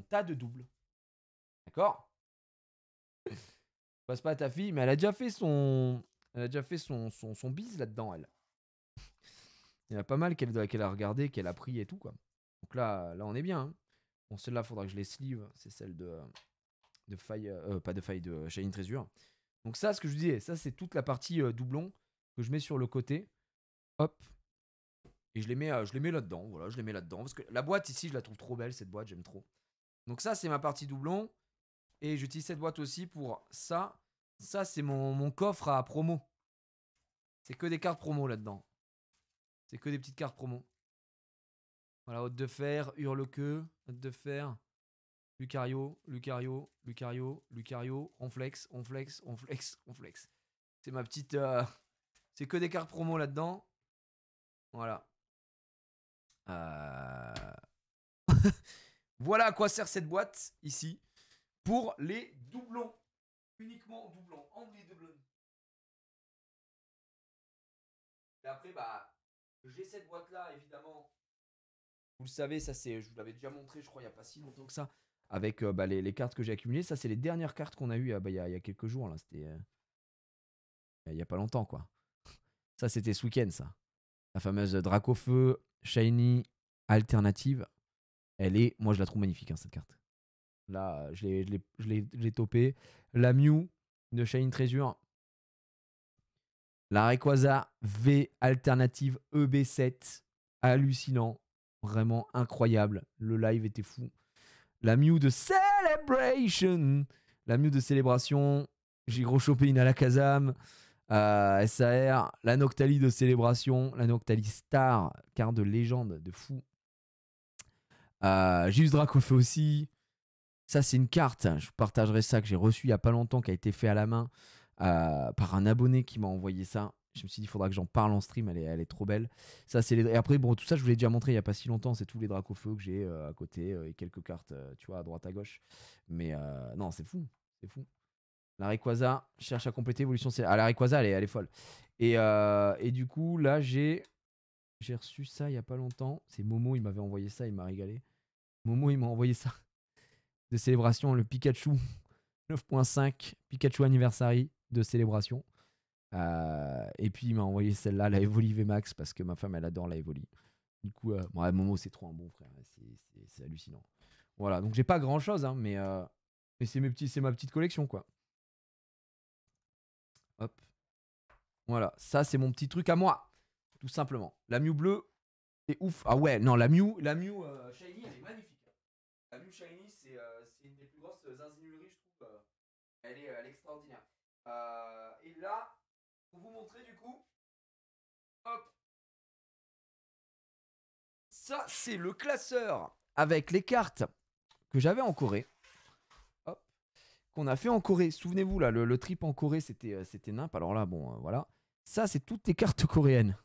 tas de doubles. D'accord? Passe pas à ta fille, mais elle a déjà fait son bise là-dedans, elle. Il y en a pas mal qu'elle a regardé, qu'elle a pris et tout, quoi. Donc là on est bien. Hein. Bon, celle-là, faudra que je les sleeve. C'est celle de faille, pas de faille, de Shine Trésure. Donc ça, ce que je disais, ça, c'est toute la partie doublon que je mets sur le côté. Hop. Et je les mets là-dedans. Voilà, je les mets là-dedans. Parce que la boîte ici, je la trouve trop belle, cette boîte, j'aime trop. Donc ça, c'est ma partie doublon. Et j'utilise cette boîte aussi pour ça. Ça, c'est mon coffre à promo. C'est que des cartes promo là-dedans. C'est que des petites cartes promo. Voilà, Hôte de Fer, Hurle-Queue, Hôte de Fer, Lucario, Ronflex. C'est ma petite... c'est que des cartes promo là-dedans. Voilà. Voilà à quoi sert cette boîte, ici. Pour les doublons. Uniquement doublons. Only doublons. Et après, bah, j'ai cette boîte-là, évidemment. Vous le savez, ça c'est, je vous l'avais déjà montré, je crois, il n'y a pas si longtemps que ça. Avec les cartes que j'ai accumulées. Ça, c'est les dernières cartes qu'on a eues il y a quelques jours. Là. C'était il n'y a pas longtemps, quoi. Ça, c'était ce week-end, ça. La fameuse Dracofeu Shiny Alternative. Moi, je la trouve magnifique, hein, cette carte. Là, je l'ai topé. La Mew de Shiny Treasure. La Rayquaza V Alternative EB7. Hallucinant. Vraiment incroyable. Le live était fou. La Mew de Celebration. La Mew de Célébration. J'ai gros chopé une Alakazam. SAR. La Noctali de Célébration. La Noctali Star. Carte de légende de fou. J'ai eu ce Dracofeu aussi. Ça, c'est une carte. Je vous partagerai ça que j'ai reçu il n'y a pas longtemps, qui a été fait à la main par un abonné qui m'a envoyé ça. Je me suis dit, il faudra que j'en parle en stream. Elle est trop belle. Ça, c'est les... Et après, bon, tout ça, je vous l'ai déjà montré il n'y a pas si longtemps. C'est tous les Dracofeu que j'ai à côté et quelques cartes, tu vois, à droite, à gauche. Mais non, c'est fou. C'est fou. La Rayquaza cherche à compléter l'évolution. Ah, la Rayquaza, elle est folle. Et du coup, là, j'ai reçu ça il n'y a pas longtemps. C'est Momo, il m'avait envoyé ça. Il m'a régalé. Momo, il m'a envoyé ça. De célébration, le Pikachu 9.5 Pikachu Anniversary de célébration. Et puis il m'a envoyé celle-là, la Evoli VMAX, parce que ma femme elle adore la Evoli. Du coup, ouais, Momo c'est trop un bon frère, c'est hallucinant. Voilà, donc j'ai pas grand chose, hein, mais c'est ma petite collection quoi. Hop. Voilà, ça c'est mon petit truc à moi, tout simplement. La Mew bleue, c'est ouf. Ah ouais, non, la Mew Shiny, elle est magnifique. La Mew Shiny, c'est une des plus grosses zinzinuleries, je trouve. Elle est extraordinaire. Et là, pour vous montrer du coup, hop, ça c'est le classeur avec les cartes que j'avais en Corée. Hop, qu'on a fait en Corée. Souvenez-vous là, le trip en Corée c'était nimp. Alors là, bon, voilà. Ça c'est toutes les cartes coréennes.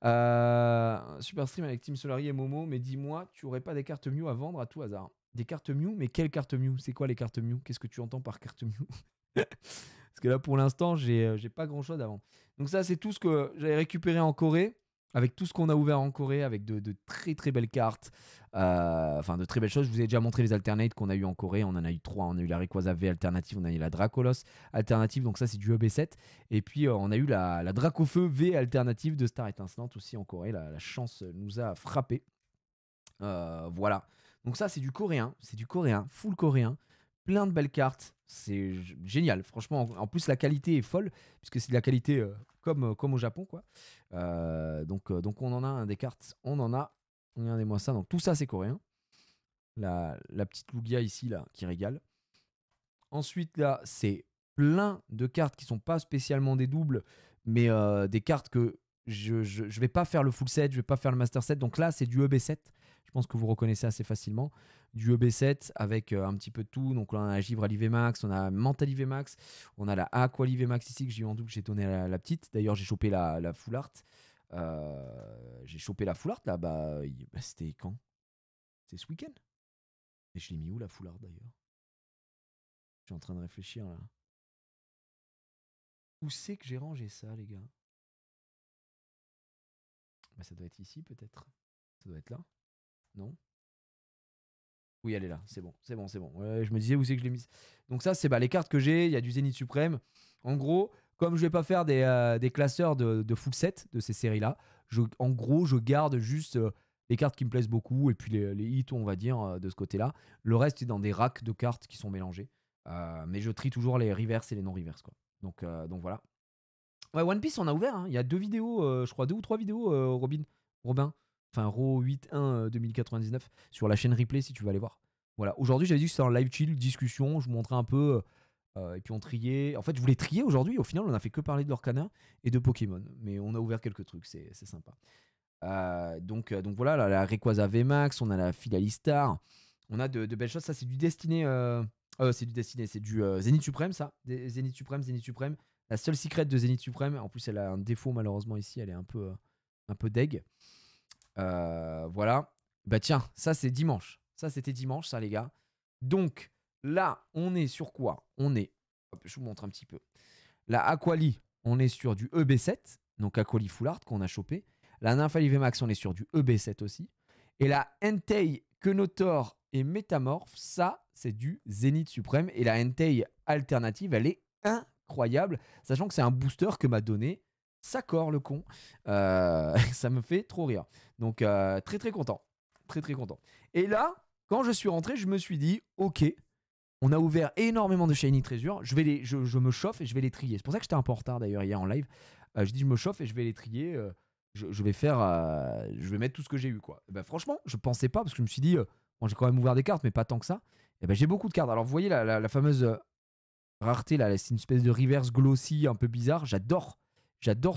Super stream avec Team Solari et Momo, mais dis-moi, tu aurais pas des cartes Mew à vendre à tout hasard? Des cartes Mew? Mais quelles cartes Mew? C'est quoi les cartes Mew? Qu'est-ce que tu entends par carte Mew? Parce que là, pour l'instant, j'ai pas grand chose à vendre. Donc, ça, c'est tout ce que j'avais récupéré en Corée, avec tout ce qu'on a ouvert en Corée, avec de très très belles cartes. Enfin, de très belles choses. Je vous ai déjà montré les alternates qu'on a eu en Corée. On en a eu 3. On a eu la Rayquaza V alternative, on a eu la Dracolos alternative, donc ça, c'est du EB7. Et puis, on a eu la Dracofeu V alternative de Star Étincelante aussi en Corée. La chance nous a frappé. Voilà. Donc, ça, c'est du coréen. C'est du coréen, full coréen. Plein de belles cartes, c'est génial. Franchement, en plus la qualité est folle, puisque c'est de la qualité comme au Japon, quoi. Donc on en a des cartes, on en a. Regardez-moi ça. Donc tout ça c'est coréen. La petite Lugia ici là qui régale. Ensuite là c'est plein de cartes qui sont pas spécialement des doubles, mais des cartes que je vais pas faire le full set, je vais pas faire le master set. Donc là c'est du EB7. Je pense que vous reconnaissez assez facilement. Du EB7 avec un petit peu de tout. Donc là, on a la Givrali VMAX, on a Mentali VMAX, on a la Aquali VMAX ici que j'ai eu en double, j'ai donné à la petite. D'ailleurs, j'ai chopé la Full Art. J'ai chopé la Full Art là, c'était quand? C'est ce week-end? Et je l'ai mis où la Full Art d'ailleurs? Je suis en train de réfléchir là. Où c'est que j'ai rangé ça, les gars? Ça doit être ici peut-être. Ça doit être là. Non? Oui, elle est là, c'est bon, c'est bon, c'est bon. Ouais, je me disais où c'est que je l'ai mise. Donc ça, c'est les cartes que j'ai. Il y a du Zénith Suprême. En gros, comme je vais pas faire des classeurs de full set de ces séries-là, en gros, je garde juste les cartes qui me plaisent beaucoup et puis les hits, on va dire, de ce côté-là. Le reste est dans des racks de cartes qui sont mélangées. Mais je trie toujours les reverse et les non-reverse, quoi. Donc voilà. Ouais, One Piece, on a ouvert. Hein. Il y a 2 vidéos, je crois 2 ou 3 vidéos, Robin. Enfin, Ro 8.1 2099 sur la chaîne replay si tu veux aller voir. Voilà. Aujourd'hui, j'avais dit que c'était un live chill, discussion. Je vous montrais un peu. Et puis on triait. En fait, je voulais trier aujourd'hui. Au final, on a fait que parler de l'Orcana et de Pokémon. Mais on a ouvert quelques trucs. C'est sympa. Donc voilà, la Rayquaza VMAX. On a la Philalistar. On a de belles choses. Ça, c'est du Destiné. C'est du Destiné. C'est du Zénith Suprême, ça. Zénith Suprême. La seule secret de Zénith Suprême. En plus, elle a un défaut, malheureusement, ici. Elle est un peu deg. Voilà. Bah tiens, ça c'est dimanche. Ça c'était dimanche, ça les gars. Donc là, on est sur quoi? On est, hop, je vous montre un petit peu. La Aquali, on est sur du EB7. Donc Aquali Full Art qu'on a chopé. La Nymphali VMAX, on est sur du EB7 aussi. Et la Entei, Kenotor et Métamorph, ça c'est du Zénith Suprême. Et la Entei alternative, elle est incroyable. Sachant que c'est un booster que m'a donné Sakor, le con. Ça me fait trop rire. Donc très très content. Très très content. Et là, quand je suis rentré, je me suis dit, ok, on a ouvert énormément de Shiny Treasure. Je me chauffe et je vais les trier. C'est pour ça que j'étais un peu en retard d'ailleurs hier en live. Je dis je me chauffe et je vais les trier. je vais faire, je vais mettre tout ce que j'ai eu, quoi. Et ben, franchement, je pensais pas parce que je me suis dit, bon, j'ai quand même ouvert des cartes, mais pas tant que ça. Et ben, j'ai beaucoup de cartes. Alors, vous voyez la fameuse rareté là, c'est une espèce de reverse glossy un peu bizarre. J'adore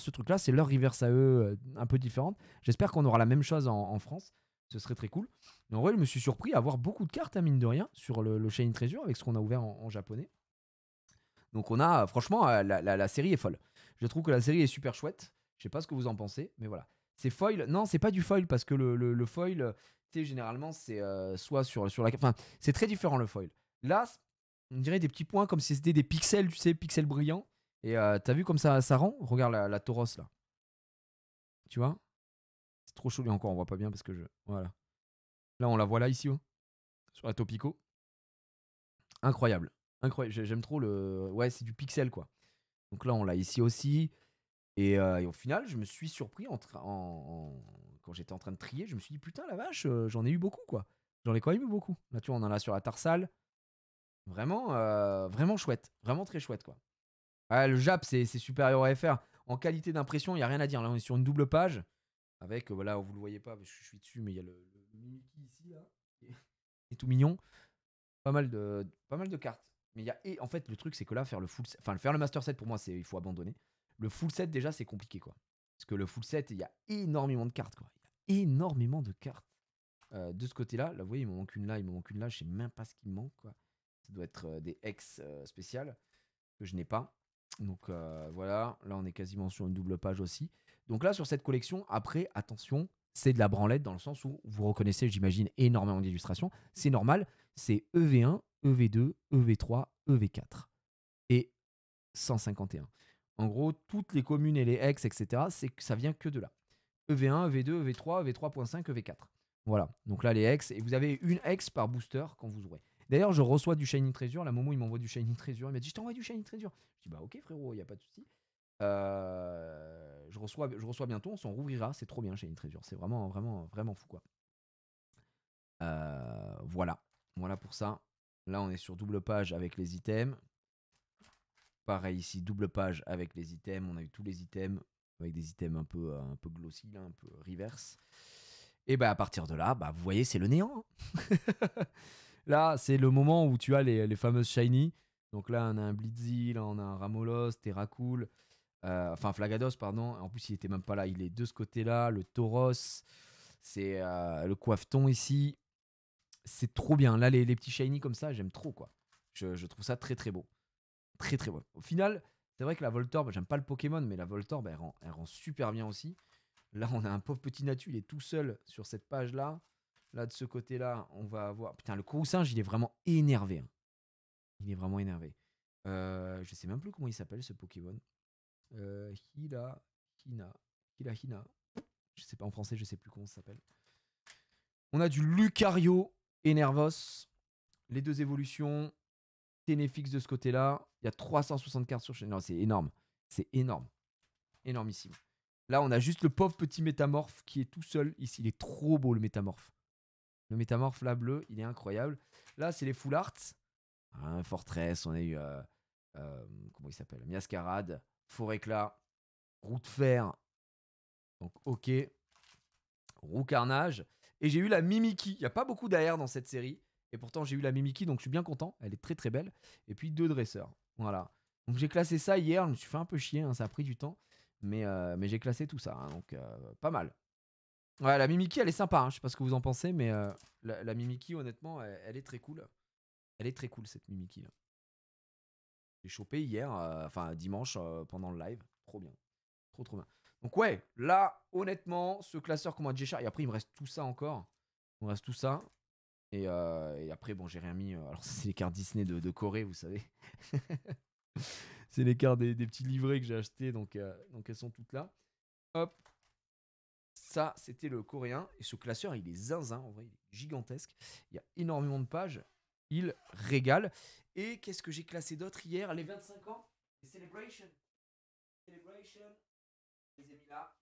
ce truc-là. C'est leur reverse à eux, un peu différente. J'espère qu'on aura la même chose en France. Ce serait très cool. Mais en vrai, je me suis surpris à avoir beaucoup de cartes, hein, mine de rien, sur le Shining Treasure avec ce qu'on a ouvert en japonais. Donc on a, franchement, la série est folle. Je trouve que la série est super chouette. Je sais pas ce que vous en pensez, mais voilà. C'est foil. Non, c'est pas du foil parce que le foil, tu sais, généralement, c'est soit sur la. Enfin, c'est très différent le foil. Là, on dirait des petits points comme si c'était des pixels, tu sais, pixels brillants. Et t'as vu comme ça rend? Regarde la Tauros là. Tu vois? C'est trop chaud. Et encore, on voit pas bien parce que je. Voilà. Là, on la voit là, ici, sur la Topico. Incroyable. Incroyable. J'aime trop le. Ouais, c'est du pixel quoi. Donc là, on l'a ici aussi. Et au final, je me suis surpris quand j'étais en train de trier. Je me suis dit, putain, la vache, j'en ai eu beaucoup, quoi. J'en ai quand même eu beaucoup. Là, tu vois, on en a sur la Tarsale. Vraiment, vraiment chouette. Vraiment très chouette, quoi. Ouais, le Jap, c'est supérieur à FR. En qualité d'impression, il n'y a rien à dire. Là, on est sur une double page. Avec, voilà, vous le voyez pas parce que je suis dessus, mais il y a le Mimiki ici, là. Qui est tout mignon. Pas mal de cartes. Mais il y a. Et en fait, le truc, c'est que là, faire le full set. Enfin, faire le Master Set, pour moi, il faut abandonner. Le full set, déjà, c'est compliqué, quoi. Parce que le full set, il y a énormément de cartes, quoi. Il y a énormément de cartes. De ce côté-là, là, vous voyez, il me manque une là, il me manque une là. Je sais même pas ce qui me manque, quoi. Ça doit être des ex spéciales que je n'ai pas. Donc voilà, là, on est quasiment sur une double page aussi. Donc là, sur cette collection, après, attention, c'est de la branlette dans le sens où vous reconnaissez, j'imagine, énormément d'illustrations. C'est normal, c'est EV1, EV2, EV3, EV4 et 151. En gros, toutes les communes et les ex, etc., ça vient que de là. EV1, EV2, EV3, EV3.5, EV4. Voilà, donc là les ex, et vous avez une ex par booster quand vous ouvrez. D'ailleurs, je reçois du Shining Treasure, la Momo il m'envoie du Shining Treasure, il m'a dit je t'envoie du Shining Treasure. Je dis bah ok frérot, il n'y a pas de souci. Je reçois bientôt, on s'en rouvrira, c'est trop bien Shining Treasure, c'est vraiment, vraiment, vraiment fou quoi. Voilà, voilà pour ça. Là on est sur double page avec les items. Pareil ici, double page avec les items, on a eu tous les items, avec des items un peu glossy, là, un peu reverse. Et bah à partir de là, bah vous voyez, c'est le néant. Hein. Là, c'est le moment où tu as les fameuses shiny. Donc là, on a un Blitzy, là, on a un Ramolos, Terracool, enfin Flagados, pardon. En plus, il était même pas là. Il est de ce côté-là. Le Tauros, c'est le Coiffeton ici. C'est trop bien. Là, les petits shiny comme ça, j'aime trop, quoi. Je trouve ça très, très beau. Très, très beau. Au final, c'est vrai que la Voltorb, j'aime pas le Pokémon, mais la Voltorb, elle rend super bien aussi. Là, on a un pauvre petit Natu, il est tout seul sur cette page-là. Là, de ce côté-là, on va avoir. Putain, le Courroucinge, il est vraiment énervé. Hein. Il est vraiment énervé. Je sais même plus comment il s'appelle ce Pokémon. Hina. Hina. Je sais pas en français, je sais plus comment ça s'appelle. On a du Lucario et Nervos. Les deux évolutions. Ténéfix de ce côté-là. Il y a 360 cartes sur chaîne. Non, c'est énorme. C'est énorme. Énormissime. Là, on a juste le pauvre petit métamorphe qui est tout seul. Ici, il est trop beau le métamorphe. Le métamorphe là bleu, il est incroyable. Là, c'est les full art. Fortress, on a eu. Comment il s'appelle? Miascarade, Foréclat, Roue de Fer. Donc, ok. Roue Carnage. Et j'ai eu la Mimiki. Il n'y a pas beaucoup d'AR dans cette série. Et pourtant, j'ai eu la Mimiki, donc je suis bien content. Elle est très très belle. Et puis 2 dresseurs. Voilà. Donc j'ai classé ça hier. Je me suis fait un peu chier. Hein, ça a pris du temps. Mais j'ai classé tout ça. Hein, donc pas mal. Ouais, la Mimiki, elle est sympa. Hein, je sais pas ce que vous en pensez. Mais la Mimiki, honnêtement, elle est très cool. Elle est très cool, cette Mimiki. Là. J'ai chopé hier, enfin dimanche, pendant le live. Trop bien. Trop, trop bien. Donc ouais, là, honnêtement, ce classeur comment j'ai cher. Et après, il me reste tout ça encore. Il me reste tout ça. Et après, bon, j'ai rien mis. Alors, c'est les cartes Disney de Corée, vous savez. C'est les cartes des petits livrets que j'ai achetés. Donc elles sont toutes là. Hop. Ça, c'était le coréen. Et ce classeur, il est zinzin. En vrai, il est gigantesque. Il y a énormément de pages. Il régale. Et qu'est-ce que j'ai classé d'autre hier? Les 25 ans. Les Celebration. Celebration. Je les ai mis là.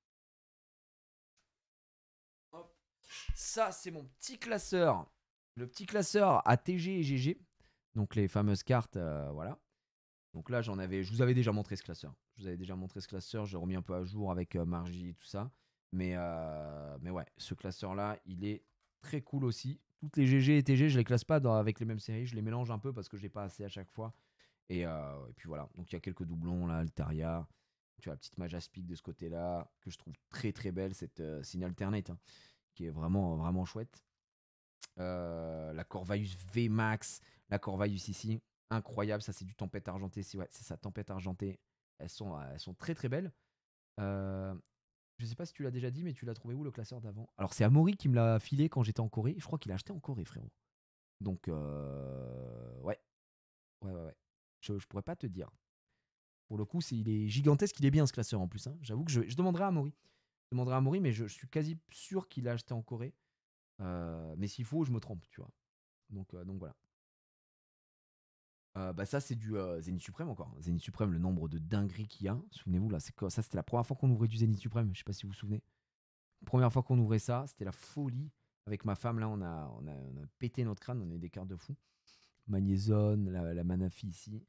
Hop. Ça, c'est mon petit classeur. Le petit classeur à TG et GG. Donc les fameuses cartes, voilà. Donc là, je vous avais déjà montré ce classeur. Je vous avais déjà montré ce classeur. J'ai remis un peu à jour avec Margie et tout ça. Mais ouais, ce classeur-là, il est très cool aussi. Toutes les GG et TG, je les classe pas avec les mêmes séries. Je les mélange un peu parce que j'ai pas assez à chaque fois. Et puis voilà. Donc il y a quelques doublons là, Altaria. Tu as la petite Majaspic de ce côté-là, que je trouve très très belle, cette Signe Alternate, hein, qui est vraiment, vraiment chouette. La Corvaius VMAX, la Corvaius ici, incroyable. Ça, c'est du Tempête Argentée. Ouais, c'est ça, Tempête Argentée. Elles sont très très belles. Euh, je sais pas si tu l'as déjà dit, mais tu l'as trouvé où le classeur d'avant? Alors, c'est Amaury qui me l'a filé quand j'étais en Corée. Je crois qu'il l'a acheté en Corée, frérot. Donc, ouais. Ouais, ouais, ouais. Je pourrais pas te dire. Pour le coup, il est gigantesque. Il est bien ce classeur en plus, hein. J'avoue que je demanderai à Amaury. Je demanderai à Amaury, mais je suis quasi sûr qu'il l'a acheté en Corée. Mais s'il faut, je me trompe, tu vois. Donc voilà. Bah ça, c'est du Zénith Suprême encore. Zénith Suprême, le nombre de dingueries qu'il y a. Souvenez-vous, là, ça, c'était la première fois qu'on ouvrait du Zénith Suprême. Je sais pas si vous vous souvenez. Première fois qu'on ouvrait ça, c'était la folie. Avec ma femme, là, on a pété notre crâne. On a eu des cartes de fou. Magnézone, la Manafi ici.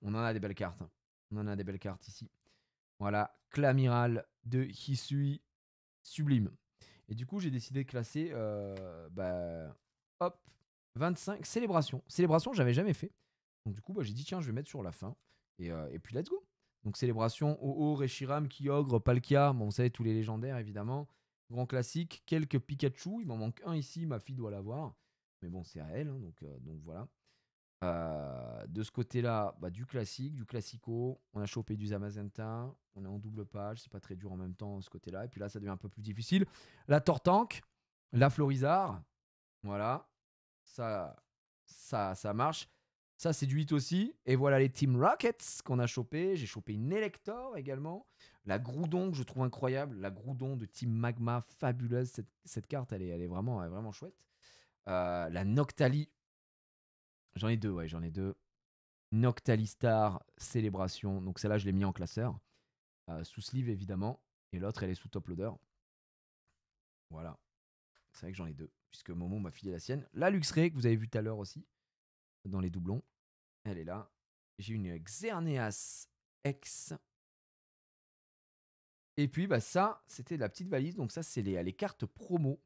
On en a des belles cartes, hein. On en a des belles cartes ici. Voilà, Clamiral de Hisui, sublime. Et du coup, j'ai décidé de classer, hop, 25 célébrations. Célébration, j'avais jamais fait. Donc du coup, j'ai dit, tiens, je vais mettre sur la fin. Et puis, let's go. Donc, célébration, OO, Reshiram, Kyogre, Palkia. Bon, vous savez, tous les légendaires, évidemment. Grand classique. Quelques Pikachu. Il m'en manque un ici. Ma fille doit l'avoir. Mais bon, c'est à elle. Hein, donc voilà. De ce côté-là, du classique, du classico. On a chopé du Zamazenta. On est en double page. C'est pas très dur en même temps, ce côté-là. Et puis là, ça devient un peu plus difficile. La Tortank. La Florizard. Voilà. Ça marche. Ça, c'est du 8 aussi. Et voilà les Team Rockets qu'on a chopé. J'ai chopé une Elector également. La Groudon, que je trouve incroyable. La Groudon de Team Magma, fabuleuse. Cette carte, elle est vraiment chouette. La Noctali. J'en ai deux, ouais, j'en ai deux. Noctali Star, Célébration. Donc celle-là, je l'ai mis en classeur. Sous sleeve, évidemment. Et l'autre, elle est sous top loader. Voilà. C'est vrai que j'en ai deux. Puisque Momo m'a filé la sienne. La Luxray, que vous avez vu tout à l'heure aussi. Dans les doublons. Elle est là. J'ai une Xerneas X. Et puis, ça, c'était la petite valise. Donc ça, c'est les cartes promo.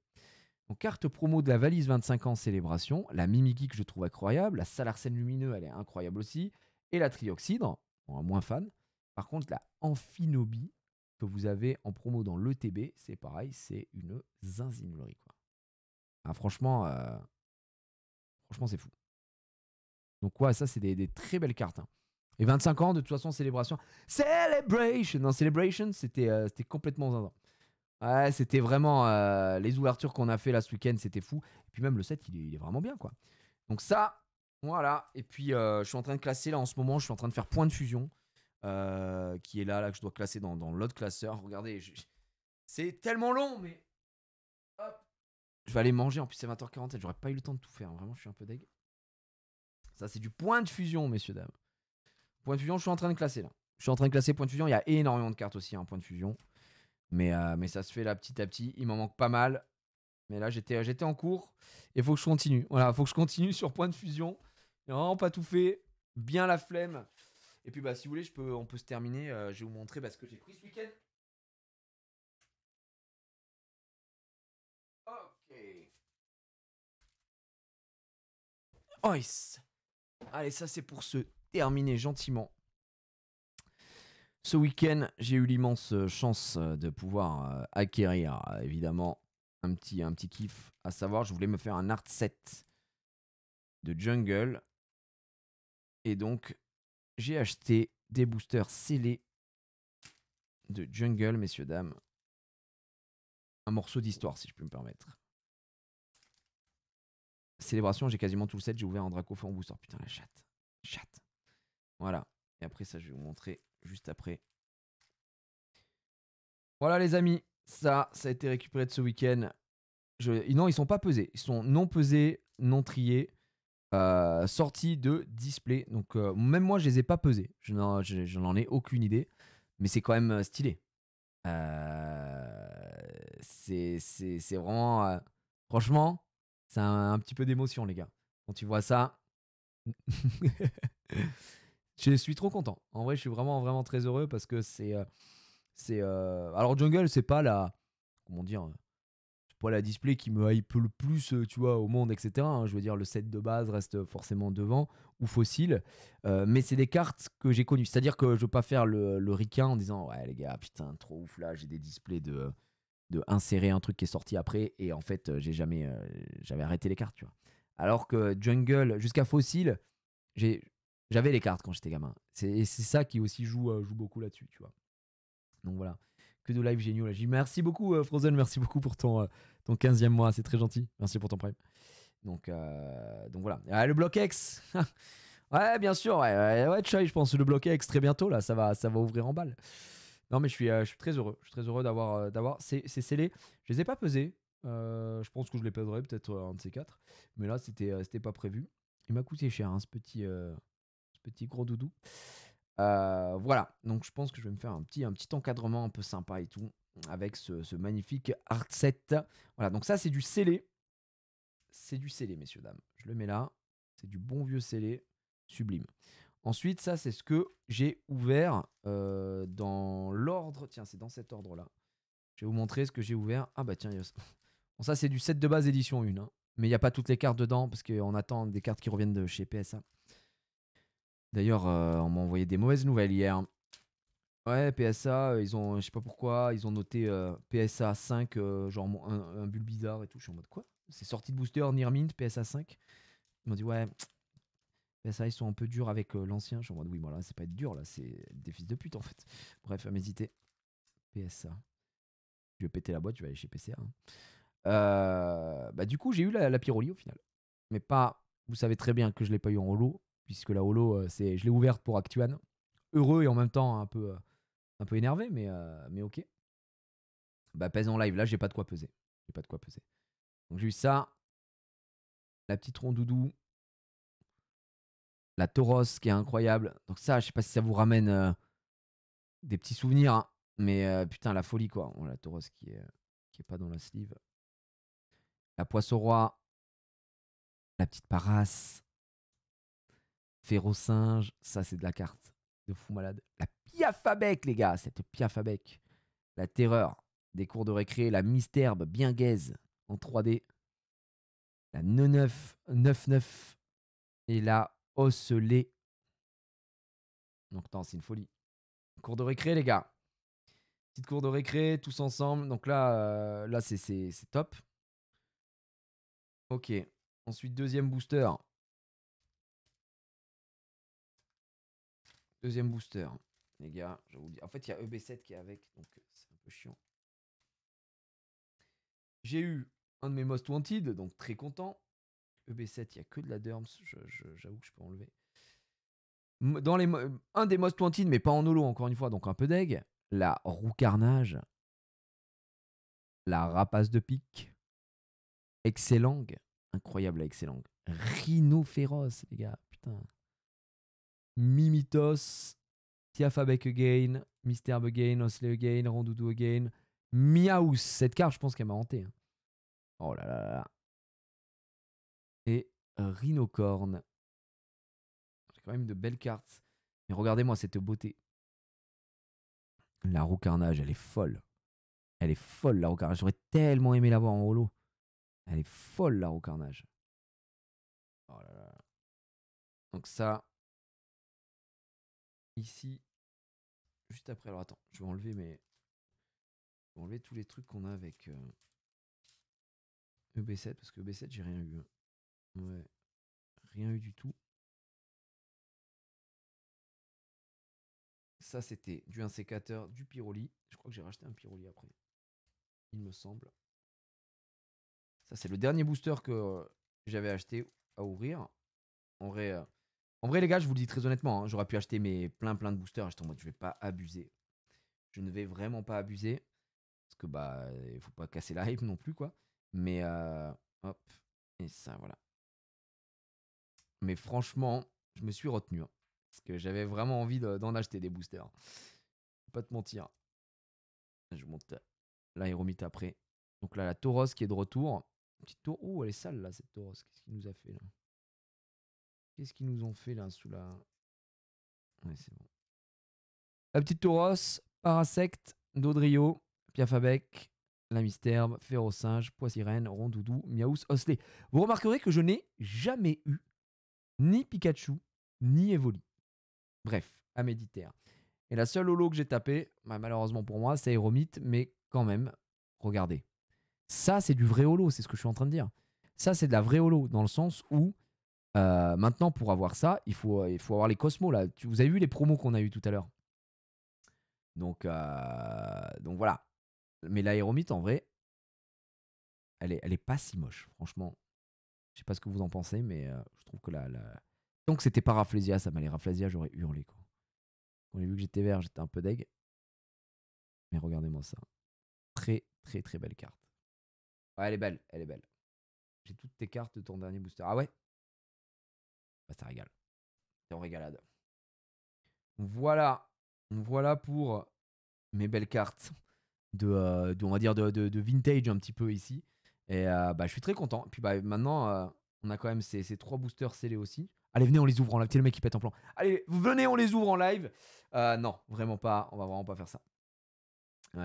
Donc, carte promo de la valise 25 ans célébration. La Mimikyu que je trouve incroyable. La Salarsen lumineux, elle est incroyable aussi. Et la Trioxydre, bon, moins fan. Par contre, la Amphinobie que vous avez en promo dans l'ETB, c'est pareil, c'est une zinzinerie, quoi. Ah, franchement, c'est fou. Donc ouais, ça, c'est des très belles cartes, hein. Et 25 ans, de toute façon, célébration. Celebration! Non, Celebration, c'était complètement zinzin. Ouais, c'était vraiment les ouvertures qu'on a fait là ce week-end, c'était fou. Et puis même le set, il est vraiment bien, quoi. Donc ça, voilà. Et puis je suis en train de classer là en ce moment, je suis en train de faire point de fusion, qui est là que je dois classer dans l'autre classeur. Regardez, c'est tellement long, mais hop. Je vais aller manger, en plus c'est 20h47, j'aurais pas eu le temps de tout faire, hein. Vraiment, je suis un peu deg. Ça, c'est du point de fusion, messieurs, dames. Point de fusion, je suis en train de classer là. Je suis en train de classer point de fusion, il y a énormément de cartes aussi, hein, point de fusion. Mais ça se fait là petit à petit, il m'en manque pas mal. Mais là, j'étais en cours et il faut que je continue. Voilà, il faut que je continue sur point de fusion. J'ai vraiment pas tout fait. Bien la flemme. Et puis, si vous voulez, on peut se terminer. Je vais vous montrer ce que j'ai pris ce week-end. Ok. Oh, allez, ça, c'est pour se terminer gentiment. Ce week-end, j'ai eu l'immense chance de pouvoir acquérir, évidemment, un petit kiff. À savoir, je voulais me faire un art set de jungle. Et donc, j'ai acheté des boosters scellés de jungle, messieurs, dames. Un morceau d'histoire, si je peux me permettre. Célébration, j'ai quasiment tout le set. J'ai ouvert un Draco en booster. Putain, la chatte. Chatte. Voilà. Et après, ça, je vais vous montrer juste après. Voilà, les amis. Ça a été récupéré de ce week-end. Non, ils sont pas pesés. Ils sont non pesés, non triés. Sortis de display. Donc, même moi, je les ai pas pesés. Je n'en ai aucune idée. Mais c'est quand même stylé. C'est vraiment. Franchement, c'est un petit peu d'émotion, les gars. Quand tu vois ça, je suis trop content. En vrai, je suis vraiment, vraiment très heureux parce que Alors Jungle, c'est pas la... Comment dire? C'est pas la display qui me hype le plus, tu vois, au monde, etc. hein. Je veux dire, le set de base reste forcément devant, ou Fossil. Mais c'est des cartes que j'ai connues. C'est-à-dire que je veux pas faire le ricain en disant, ouais, les gars, putain, trop ouf, là, j'ai des displays de insérer un truc qui est sorti après. Et en fait, j'avais arrêté les cartes, tu vois. Alors que Jungle, jusqu'à Fossil, j'ai, j'avais les cartes quand j'étais gamin. C'est ça qui aussi joue beaucoup là-dessus, tu vois. Donc voilà, que de live géniaux là. Merci beaucoup Frozen, merci beaucoup pour ton 15e mois, c'est très gentil. Merci pour ton prime. Donc voilà. Ah, le bloc X. Ouais, bien sûr, ouais, Chai, je pense le bloc X très bientôt là, ça va ouvrir en balle. Non mais je suis très heureux. Je suis très heureux d'avoir ces scellés. Je les ai pas pesés. Je pense que je les pèserai peut-être un de ces quatre. Mais là, c'était pas prévu. Il m'a coûté cher, hein, ce petit gros doudou. Voilà, donc je pense que je vais me faire un petit encadrement un peu sympa et tout, avec ce magnifique art set. Voilà, donc ça c'est du scellé. C'est du scellé, messieurs, dames. Je le mets là. C'est du bon vieux scellé. Sublime. Ensuite, ça c'est ce que j'ai ouvert dans l'ordre. Tiens, c'est dans cet ordre-là. Je vais vous montrer ce que j'ai ouvert. Ah bah tiens, bon, ça c'est du set de base édition 1. Hein. Mais il n'y a pas toutes les cartes dedans, parce qu'on attend des cartes qui reviennent de chez PSA. D'ailleurs, on m'a envoyé des mauvaises nouvelles hier. Ouais, PSA, ils ont, je sais pas pourquoi, ils ont noté PSA 5, genre un bulle bizarre et tout. Je suis en mode quoi? C'est sorti de booster, Near Mint, PSA 5. Ils m'ont dit ouais, PSA ils sont un peu durs avec l'ancien. Je suis en mode oui, voilà, c'est pas être dur là, c'est des fils de pute en fait. Bref, à m'hésiter. PSA. Je vais péter la boîte, je vais aller chez PCA. Hein. Bah du coup, j'ai eu la Pyroli au final. Mais pas, vous savez très bien que je l'ai pas eu en holo, puisque la holo, je l'ai ouverte pour Actuan. Heureux et en même temps un peu énervé, mais ok. Bah pèse en live, là j'ai pas de quoi peser. J'ai pas de quoi peser. Donc j'ai eu ça, la petite rondoudou, la Tauros qui est incroyable. Donc ça, je sais pas si ça vous ramène des petits souvenirs, hein, mais putain la folie quoi. Bon, la Tauros qui est pas dans la sleeve. La Poisson Roi, la petite Parasse, Férocinge, ça c'est de la carte de fou malade. La Piafabec les gars, cette Piafabec. La Terreur des cours de récré, la Mysterbe bien gaze en 3D. La 9999 et la Osselée. Donc non, c'est une folie. Cours de récré, les gars. Petite cour de récré, tous ensemble. Donc là c'est top. Ok. Ensuite, deuxième booster. Deuxième booster. Les gars, je vous dis. En fait, il y a EB7 qui est avec, donc c'est un peu chiant. J'ai eu un de mes Most Wanted, donc très content. EB7, il n'y a que de la Derms. J'avoue que je peux enlever. Un des Most Wanted, mais pas en holo, encore une fois, donc un peu deg. La Roue Carnage. La Rapace de Pique. Excellent. Incroyable, Excellent. Rhino féroce, les gars. Putain. Mimitos. Tiafabek again. Mysterbe again. Osley again. Rondoudou again. Miaus. Cette carte, je pense qu'elle m'a hanté. Hein. Oh là là là. Et Rhinocorn. J'ai quand même de belles cartes. Mais regardez-moi cette beauté. La Roue Carnage, elle est folle. Elle est folle, la Roue Carnage. J'aurais tellement aimé l'avoir en holo. Elle est folle, la Roue Carnage. Oh là là. Donc ça, ici, juste après. Alors attends, je vais enlever tous les trucs qu'on a avec EB7, parce que EB7, j'ai rien eu. Hein. Ouais, rien eu du tout. Ça, c'était du 1 sécateur, du Pyroli. Je crois que j'ai racheté un Pyroli après. Il me semble. Ça, c'est le dernier booster que j'avais acheté à ouvrir. En vrai, les gars, je vous le dis très honnêtement, hein, j'aurais pu acheter plein de boosters. J'étais en mode, je vais pas abuser. Je ne vais vraiment pas abuser. Parce que, bah, il faut pas casser la hype non plus, quoi. Mais, hop. Et ça, voilà. Mais franchement, je me suis retenu. Hein, parce que j'avais vraiment envie d'en acheter des boosters. Faut pas te mentir. Je monte l'aéromite après. Donc là, la Tauros qui est de retour. Petite tour. Oh, elle est sale là, cette Tauros. Qu'est-ce qu'il nous a fait là? Qu'est-ce qu'ils nous ont fait là sous la. Ouais, c'est bon. La petite Tauros, Parasect, Dodrio, Piafabec, la Mystère, Férocinge, Poissirène, Rondoudou, Miaous, Osley. Vous remarquerez que je n'ai jamais eu ni Pikachu, ni Evoli. Bref, à méditer. Et la seule holo que j'ai tapée, bah, malheureusement pour moi, c'est Aéromite, mais quand même, regardez. Ça, c'est du vrai holo, c'est ce que je suis en train de dire. Ça, c'est de la vraie holo, dans le sens où, maintenant, pour avoir ça, il faut avoir les Cosmos, là. Vous avez vu les promos qu'on a eu tout à l'heure. Donc voilà. Mais l'aéromite, en vrai, elle est pas si moche, franchement. Je sais pas ce que vous en pensez, mais je trouve que tant que c'était pas Rafflesia, ça m'allait. Rafflesia, j'aurais hurlé, quoi. Quand j'ai vu que j'étais vert, j'étais un peu deg. Mais regardez-moi ça. Très, très, très belle carte. Ouais, elle est belle, elle est belle. J'ai toutes tes cartes de ton dernier booster. Ah ouais? Bah, ça régale. C'est en régalade. Voilà. Voilà pour mes belles cartes on va dire de vintage un petit peu ici. Et bah, je suis très content. Et puis bah, maintenant, on a quand même ces 3 boosters scellés aussi. Allez, venez, on les ouvre en live. C'est le mec qui pète en plan. Allez, venez, on les ouvre en live. Non, vraiment pas. On va vraiment pas faire ça.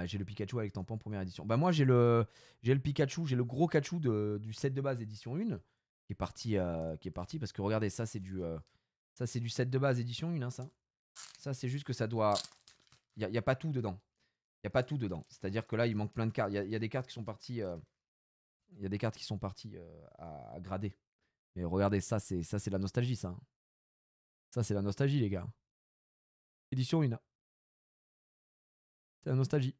J'ai le Pikachu avec tampon première édition. Bah moi j'ai le Pikachu, j'ai le gros Kachu du set de base édition 1 qui est parti parce que regardez, ça c'est du set de base édition 1 hein, ça. Ça c'est juste que ça doit y a pas tout dedans. Il y a pas tout dedans. C'est-à-dire que là il manque plein de cartes, il y a des cartes qui sont parties il y a des cartes qui sont parties à grader. Mais regardez, ça c'est la nostalgie ça. Ça c'est la nostalgie les gars. Édition 1. C'est la nostalgie.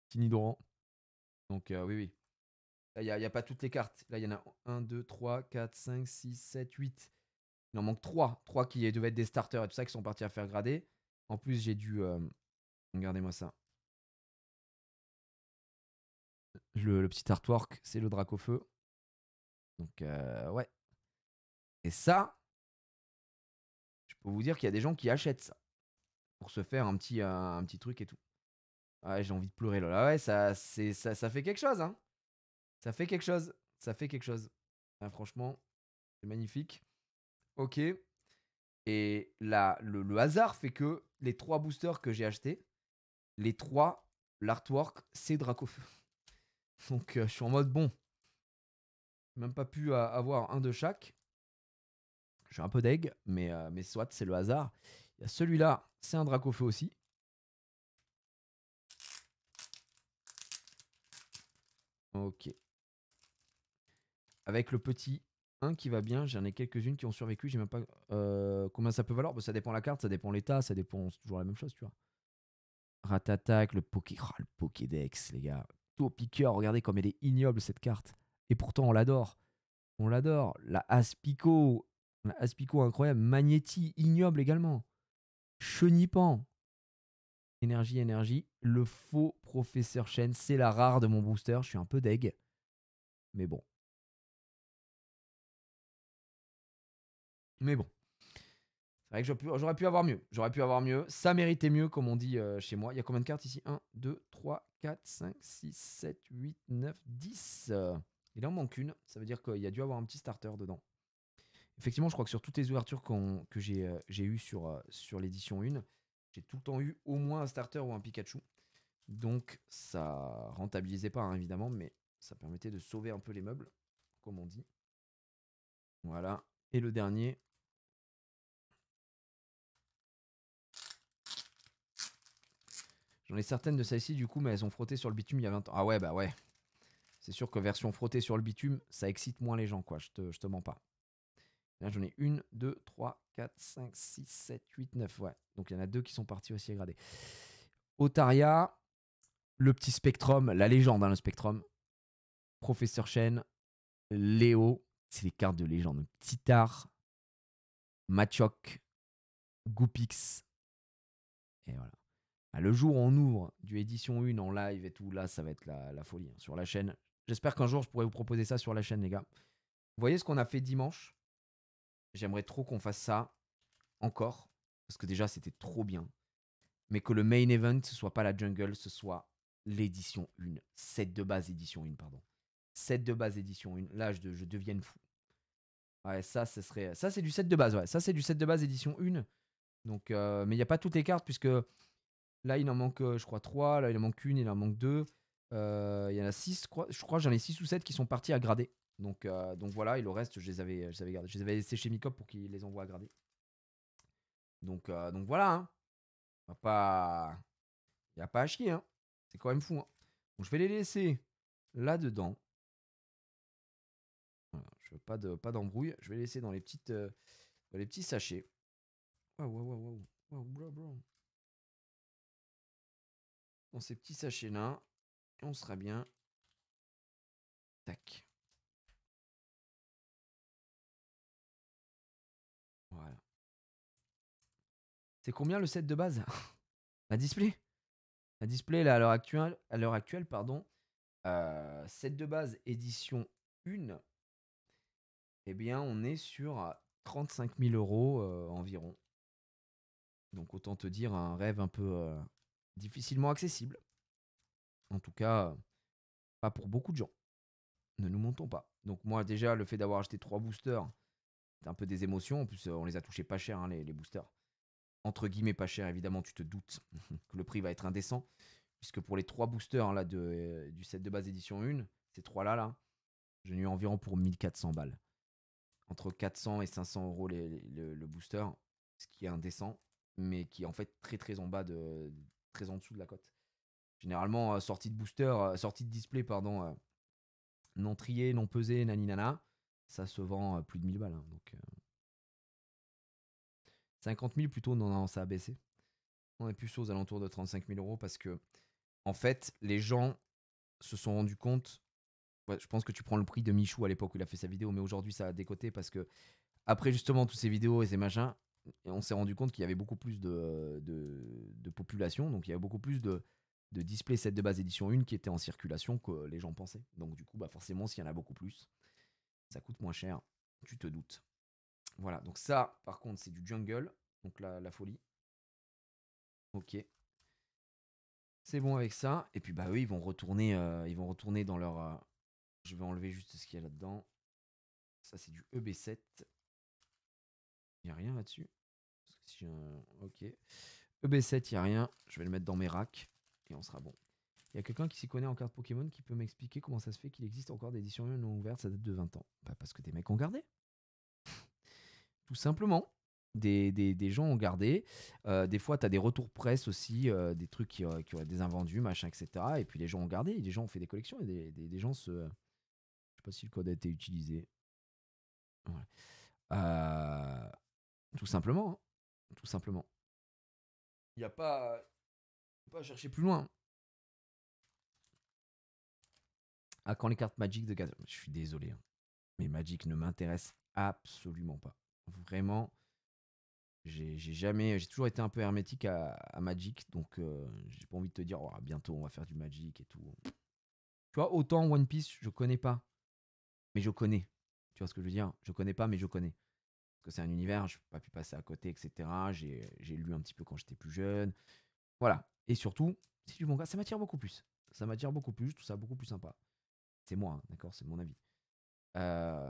Tinidoran. Donc oui oui. Là, il n'y a pas toutes les cartes. Là, il y en a 1, 2, 3, 4, 5, 6, 7, 8. Il en manque 3. 3 qui devaient être des starters et tout ça qui sont partis à faire grader. En plus, j'ai dû. Regardez-moi ça. Le petit artwork, c'est le Dracofeu. Donc, ouais. Et ça, je peux vous dire qu'il y a des gens qui achètent ça. Pour se faire un petit truc et tout. Ouais, j'ai envie de pleurer là. Ouais, ça fait quelque chose, hein. Ça fait quelque chose. Ça fait quelque chose. Ah, franchement, c'est magnifique. Ok. Et là, le hasard fait que les 3 boosters que j'ai achetés, les 3, l'artwork, c'est Dracofeu. Donc je suis en mode bon. Même pas pu avoir un de chaque. Je suis un peu deg, mais soit, c'est le hasard. Il y a celui-là, c'est un Dracofeu aussi. Ok. Avec le petit 1 qui va bien. J'en ai quelques-unes qui ont survécu. J'ai même pas combien ça peut valoir. Bah, ça dépend la carte, ça dépend l'état, ça dépend. C'est toujours la même chose, tu vois. Ratatak, le le Pokédex, les gars. Tout au piqueur, regardez comme elle est ignoble cette carte. Et pourtant, on l'adore. On l'adore. La Aspico incroyable. Magnéti, ignoble également. Chenipan. Énergie. Le faux professeur Chen, c'est la rare de mon booster. Je suis un peu deg. Mais bon. C'est vrai que j'aurais pu avoir mieux. Ça méritait mieux, comme on dit chez moi. Il y a combien de cartes ici? 1, 2, 3, 4, 5, 6, 7, 8, 9, 10. Il en manque une. Ça veut dire qu'il y a dû avoir un petit starter dedans. Effectivement, je crois que sur toutes les ouvertures que j'ai eues sur l'édition 1, j'ai tout le temps eu au moins un starter ou un Pikachu. Donc ça rentabilisait pas, hein, évidemment, mais ça permettait de sauver un peu les meubles, comme on dit. Voilà. Et le dernier. J'en ai certaines de celles-ci, du coup, mais elles ont frotté sur le bitume il y a 20 ans. Ah ouais, bah ouais. C'est sûr que version frottée sur le bitume, ça excite moins les gens, quoi. Je te mens pas. Là, j'en ai 1, 2, 3, 4, 5, 6, 7, 8, 9. Ouais. Donc il y en a 2 qui sont partis aussi gradés. Otaria, le petit Spectrum, la légende, hein, le Spectrum. Professeur Chen, Léo, c'est les cartes de légende. Titar, Machoc, Goopix. Et voilà. Le jour où on ouvre du édition 1 en live et tout, là, ça va être la folie hein, sur la chaîne. J'espère qu'un jour, je pourrai vous proposer ça sur la chaîne, les gars. Vous voyez ce qu'on a fait dimanche? J'aimerais trop qu'on fasse ça encore. Parce que déjà, c'était trop bien. Mais que le main event, ce soit pas la jungle, ce soit l'édition 1. Set de base édition 1, pardon. Set de base édition 1. Là, je devienne fou. Ouais, ça c'est du set de base, ouais. Ça, c'est du set de base édition 1. Donc, mais il n'y a pas toutes les cartes, puisque Là, il en manque, je crois, 3. Là, il en manque une, il en manque 2. Il y en a 6, je crois, j'en ai 6 ou 7 qui sont partis à grader. Donc voilà, et le reste, je les avais gardés. Je les avais laissés chez Micop pour qu'ils les envoient à grader. Donc voilà, hein. On va pas... Il n'y a pas à chier, hein. C'est quand même fou, hein. Donc je vais les laisser là-dedans. Voilà, je veux pas d'embrouille. Je vais les laisser dans les dans les petits sachets. Waouh, waouh, waouh, waouh, bro. Dans ces petits sachets-là, on sera bien. Tac. Voilà. C'est combien le set de base? La display? La display, là, à l'heure actuelle, pardon, set de base édition 1, eh bien, on est sur 35 000 euros environ. Donc, autant te dire un rêve un peu difficilement accessible. En tout cas, pas pour beaucoup de gens. Ne nous montons pas. Donc, moi, déjà, le fait d'avoir acheté 3 boosters, c'est un peu des émotions. En plus, on les a touchés pas cher, hein, les boosters. Entre guillemets, pas cher, évidemment, tu te doutes que le prix va être indécent. Puisque pour les 3 boosters là, du set de base édition 1, ces 3 là, j'en ai eu environ pour 1400 balles. Entre 400 et 500 euros le booster, ce qui est indécent, mais qui est en fait très en bas très en dessous de la cote. Généralement, sortie de booster, sortie de display, pardon, non trié, non pesé, naninana, ça se vend plus de 1000 balles. Hein, donc 50 000 plutôt, non, ça a baissé. On est plus aux alentours de 35 000 euros parce que, en fait, les gens se sont rendus compte. Ouais, je pense que tu prends le prix de Michou à l'époque où il a fait sa vidéo, mais aujourd'hui ça a décoté parce que après justement toutes ces vidéos et ces machins, on s'est rendu compte qu'il y avait beaucoup plus de population, donc il y avait beaucoup plus de display set de base édition 1 qui étaient en circulation que les gens pensaient. Donc du coup, bah forcément, s'il y en a beaucoup plus, ça coûte moins cher, tu te doutes. Voilà, donc ça, par contre, c'est du jungle, donc la folie. Ok. C'est bon avec ça. Et puis bah eux, ils vont retourner dans leur... je vais enlever juste ce qu'il y a là-dedans. Ça, c'est du EB7. Il n'y a rien là-dessus. Si ok. EB7, il n'y a rien. Je vais le mettre dans mes racks. Et on sera bon. Il y a quelqu'un qui s'y connaît en cartes Pokémon qui peut m'expliquer comment ça se fait qu'il existe encore des éditions non ouvertes, ça date de 20 ans. Bah parce que des mecs ont gardé. Tout simplement. Des gens ont gardé. Des fois, tu as des retours presse aussi, des trucs qui auraient des invendus, machin, etc. Et puis les gens ont gardé. Et les gens ont fait des collections. Et des gens se. Je sais pas si le code a été utilisé. Ouais. Tout simplement. Hein. Tout simplement. Il n'y a pas à chercher plus loin. Ah, quand les cartes Magic de gaz. Je suis désolé. Hein. Mais Magic ne m'intéresse absolument pas. Vraiment. J'ai toujours été un peu hermétique à Magic. Donc, j'ai pas envie de te dire, oh, bientôt on va faire du Magic et tout. Tu vois, autant One Piece, je connais pas. Mais je connais. Tu vois ce que je veux dire? Je connais pas, mais je connais. Parce que c'est un univers, je n'ai pas pu passer à côté, etc. J'ai lu un petit peu quand j'étais plus jeune. Voilà. Et surtout, si du manga, ça m'attire beaucoup plus. Ça m'attire beaucoup plus, tout ça beaucoup plus sympa. C'est moi, hein, d'accord? C'est mon avis.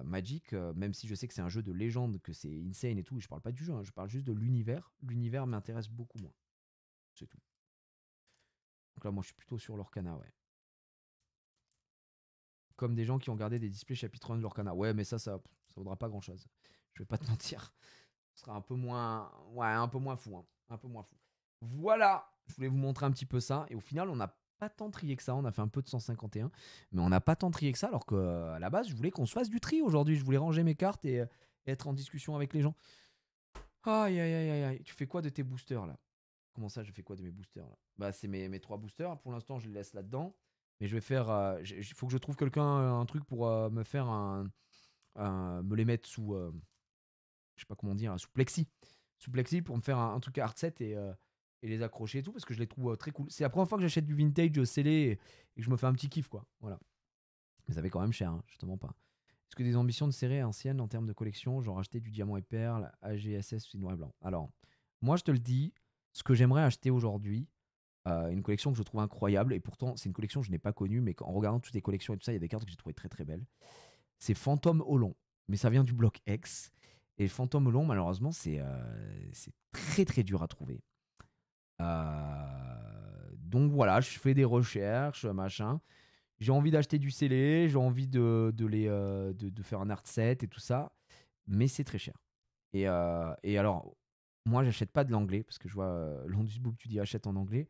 Magic, même si je sais que c'est un jeu de légende, que c'est insane et tout, je parle pas du jeu, hein, je parle juste de l'univers. L'univers m'intéresse beaucoup moins. C'est tout. Donc là, moi, je suis plutôt sur l'Orcana, ouais. Comme des gens qui ont gardé des displays chapitre 1 de l'Orcana. Ouais, mais ça vaudra pas grand chose. Je vais pas te mentir. Ce sera un peu moins. Ouais, un peu moins fou. Hein. Un peu moins fou. Voilà. Je voulais vous montrer un petit peu ça. Et au final, on n'a pas tant trié que ça. On a fait un peu de 151. Mais on n'a pas tant trié que ça. Alors qu'à la base, je voulais qu'on se fasse du tri aujourd'hui. Je voulais ranger mes cartes et être en discussion avec les gens. Aïe, aïe, aïe, aïe, aïe. Tu fais quoi de tes boosters là? Comment ça, je fais quoi de mes boosters là? Bah, c'est mes 3 boosters. Pour l'instant, je les laisse là-dedans. Mais je vais faire. Il faut que je trouve quelqu'un, un truc pour me faire me les mettre sous. Je sais pas comment dire, sous plexi. Sous plexi pour me faire un truc à hard set et les accrocher et tout parce que je les trouve très cool. C'est la première fois que j'achète du vintage scellé et que je me fais un petit kiff quoi. Voilà. Mais ça fait quand même cher, hein, justement pas. Est-ce que des ambitions de série anciennes en termes de collection, genre acheter du diamant et perle, AGSS noir et blanc? Alors, moi je te le dis, ce que j'aimerais acheter aujourd'hui, une collection que je trouve incroyable et pourtant c'est une collection que je n'ai pas connue, mais en regardant toutes les collections et tout ça, il y a des cartes que j'ai trouvées très belles. C'est Phantom Holon, mais ça vient du bloc X. Et Phantom Holon, malheureusement, c'est très dur à trouver. Donc voilà, je fais des recherches, machin. J'ai envie d'acheter du scellé, j'ai envie de faire un art set et tout ça, mais c'est très cher. Et alors, moi, j'achète pas de l'anglais, parce que je vois Landusbook, tu dis achète en anglais.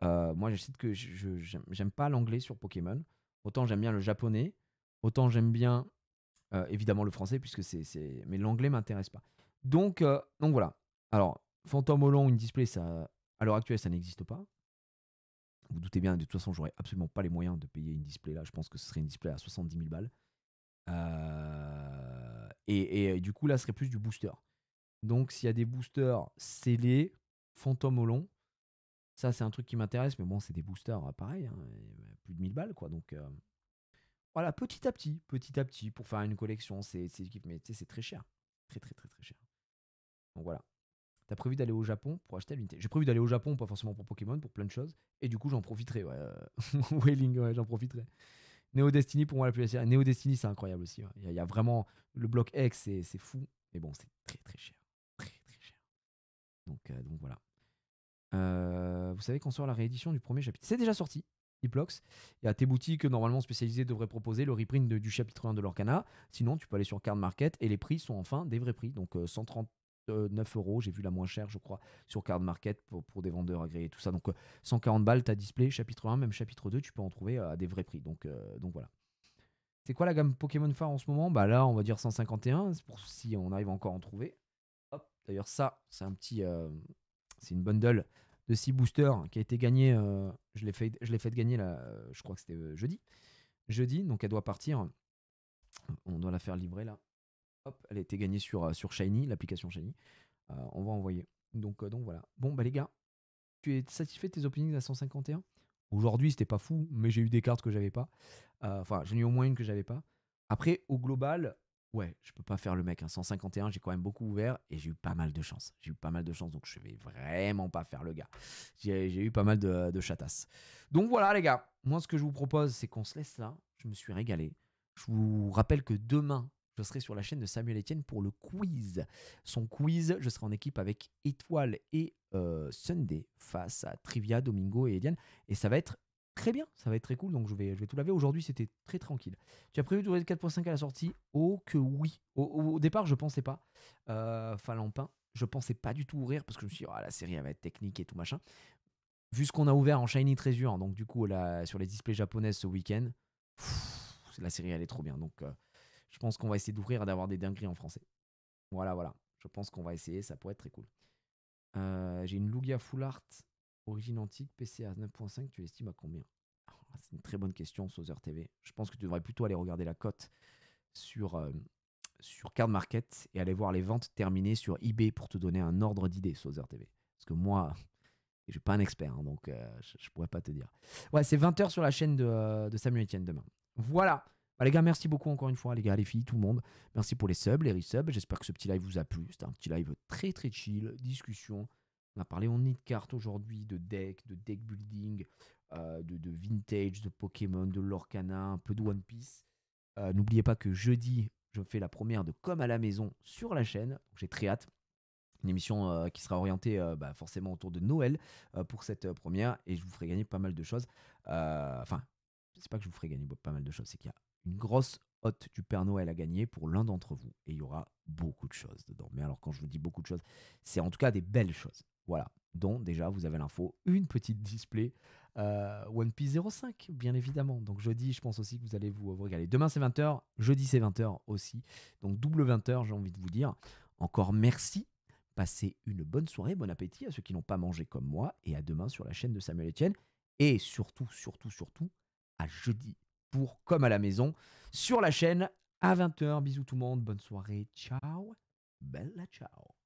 Moi, j'achète que j'aime pas l'anglais sur Pokémon. Autant j'aime bien le japonais, autant j'aime bien évidemment le français, puisque mais l'anglais m'intéresse pas. Donc voilà. Alors, Phantom Hollande, une display, ça, à l'heure actuelle, ça n'existe pas. Vous doutez bien, de toute façon, j'aurais absolument pas les moyens de payer une display là. Je pense que ce serait une display à 70 000 balles. Et du coup, là, ce serait plus du booster. Donc, s'il y a des boosters scellés, Phantom Hollande, ça, c'est un truc qui m'intéresse. Mais bon, c'est des boosters, pareil, hein, plus de 1000 balles, quoi. Donc, voilà, petit à petit, pour faire une collection, mais tu sais, c'est très cher. Très, très, très, très cher. Donc voilà. T'as prévu d'aller au Japon pour acheter l'unité. J'ai prévu d'aller au Japon, pas forcément pour Pokémon, pour plein de choses. Et du coup, j'en profiterai. Ouais. Wailing, ouais, j'en profiterai. Neo Destiny, pour moi, la plus la série. Neo Destiny, c'est incroyable aussi. Ouais. Il y a vraiment. Le bloc X, c'est fou. Mais bon, c'est très, très cher. Très, très cher. Donc voilà. Vous savez qu'on sort la réédition du premier chapitre. C'est déjà sorti. Hiplox. Il y a tes boutiques normalement spécialisées devraient proposer le reprint du chapitre 1 de l'Orcana. Sinon, tu peux aller sur Card Market et les prix sont enfin des vrais prix. Donc 139 euros, j'ai vu la moins chère, je crois, sur Card Market pour des vendeurs agréés, tout ça. Donc 140 balles, ta display, chapitre 1, même chapitre 2, tu peux en trouver à des vrais prix. Donc voilà. C'est quoi la gamme Pokémon phare en ce moment? Bah là, on va dire 151, c'est pour si on arrive encore à en trouver. Hop, d'ailleurs, ça, c'est un petit. C'est une bundle de 6 boosters qui a été gagnée. Je l'ai fait gagner là, je crois que c'était jeudi. Jeudi, donc elle doit partir. On doit la faire livrer là. Hop, elle a été gagnée sur Shiny, l'application Shiny. On va envoyer. Donc voilà. Bon, bah les gars, tu es satisfait de tes openings à 151? Aujourd'hui, c'était pas fou, mais j'ai eu des cartes que j'avais pas. Enfin, j'en ai eu au moins une que j'avais pas. Après, au global, ouais, je peux pas faire le mec. Hein. 151, j'ai quand même beaucoup ouvert et j'ai eu pas mal de chance. J'ai eu pas mal de chance, donc je vais vraiment pas faire le gars. J'ai eu pas mal de chatasses. Donc voilà, les gars. Moi, ce que je vous propose, c'est qu'on se laisse là. Je me suis régalé. Je vous rappelle que demain, je serai sur la chaîne de Samuel Etienne pour le quiz. Son quiz, je serai en équipe avec Étoile et Sunday face à Trivia, Domingo et Eliane. Et ça va être très bien, ça va être très cool. Donc je vais tout laver. Aujourd'hui, c'était très tranquille. Tu as prévu de jouer 4.5 à la sortie? Oh que oui. Au départ, je pensais pas. Falampin, je pensais pas du tout ouvrir parce que je me suis dit, oh, la série elle va être technique et tout machin. Vu ce qu'on a ouvert en Shiny Treasure, donc du coup sur les displays japonaises ce week-end, la série elle est trop bien. Donc je pense qu'on va essayer d'ouvrir et d'avoir des dingueries en français. Voilà, voilà. Je pense qu'on va essayer, ça pourrait être très cool. J'ai une Lugia Full Art origine antique, PC à 9.5, tu l'estimes à combien? C'est une très bonne question, Sauzer TV. Je pense que tu devrais plutôt aller regarder la cote sur Card Market et aller voir les ventes terminées sur eBay pour te donner un ordre d'idée, Sauzer TV. Parce que moi, je suis pas un expert, hein, donc je pourrais pas te dire. Ouais, c'est 20h sur la chaîne de Samuel Etienne demain. Voilà. Bah, les gars, merci beaucoup encore une fois, les gars, les filles, tout le monde. Merci pour les subs, les resubs. J'espère que ce petit live vous a plu. C'était un petit live très très chill, discussion. On a parlé on de cartes aujourd'hui, de deck building, de vintage, de Pokémon, de l'Orcana, un peu de One Piece. N'oubliez pas que jeudi, je fais la première de Comme à la maison sur la chaîne. J'ai très hâte. Une émission qui sera orientée forcément autour de Noël pour cette première. Et je vous ferai gagner pas mal de choses. Enfin, c'est pas que je vous ferai gagner pas mal de choses, c'est qu'il y a une grosse hotte du Père Noël à gagner pour l'un d'entre vous. Et il y aura beaucoup de choses dedans. Mais alors, quand je vous dis beaucoup de choses, c'est en tout cas des belles choses. Voilà. Dont déjà, vous avez l'info, une petite display One Piece 05, bien évidemment. Donc jeudi, je pense aussi que vous allez vous régaler. Demain, c'est 20h. Jeudi, c'est 20h aussi. Donc double 20h, j'ai envie de vous dire. Encore merci. Passez une bonne soirée, bon appétit à ceux qui n'ont pas mangé comme moi. Et à demain sur la chaîne de Samuel Etienne. Et surtout, à jeudi pour Comme à la maison sur la chaîne à 20h. Bisous tout le monde, bonne soirée, ciao, bella ciao.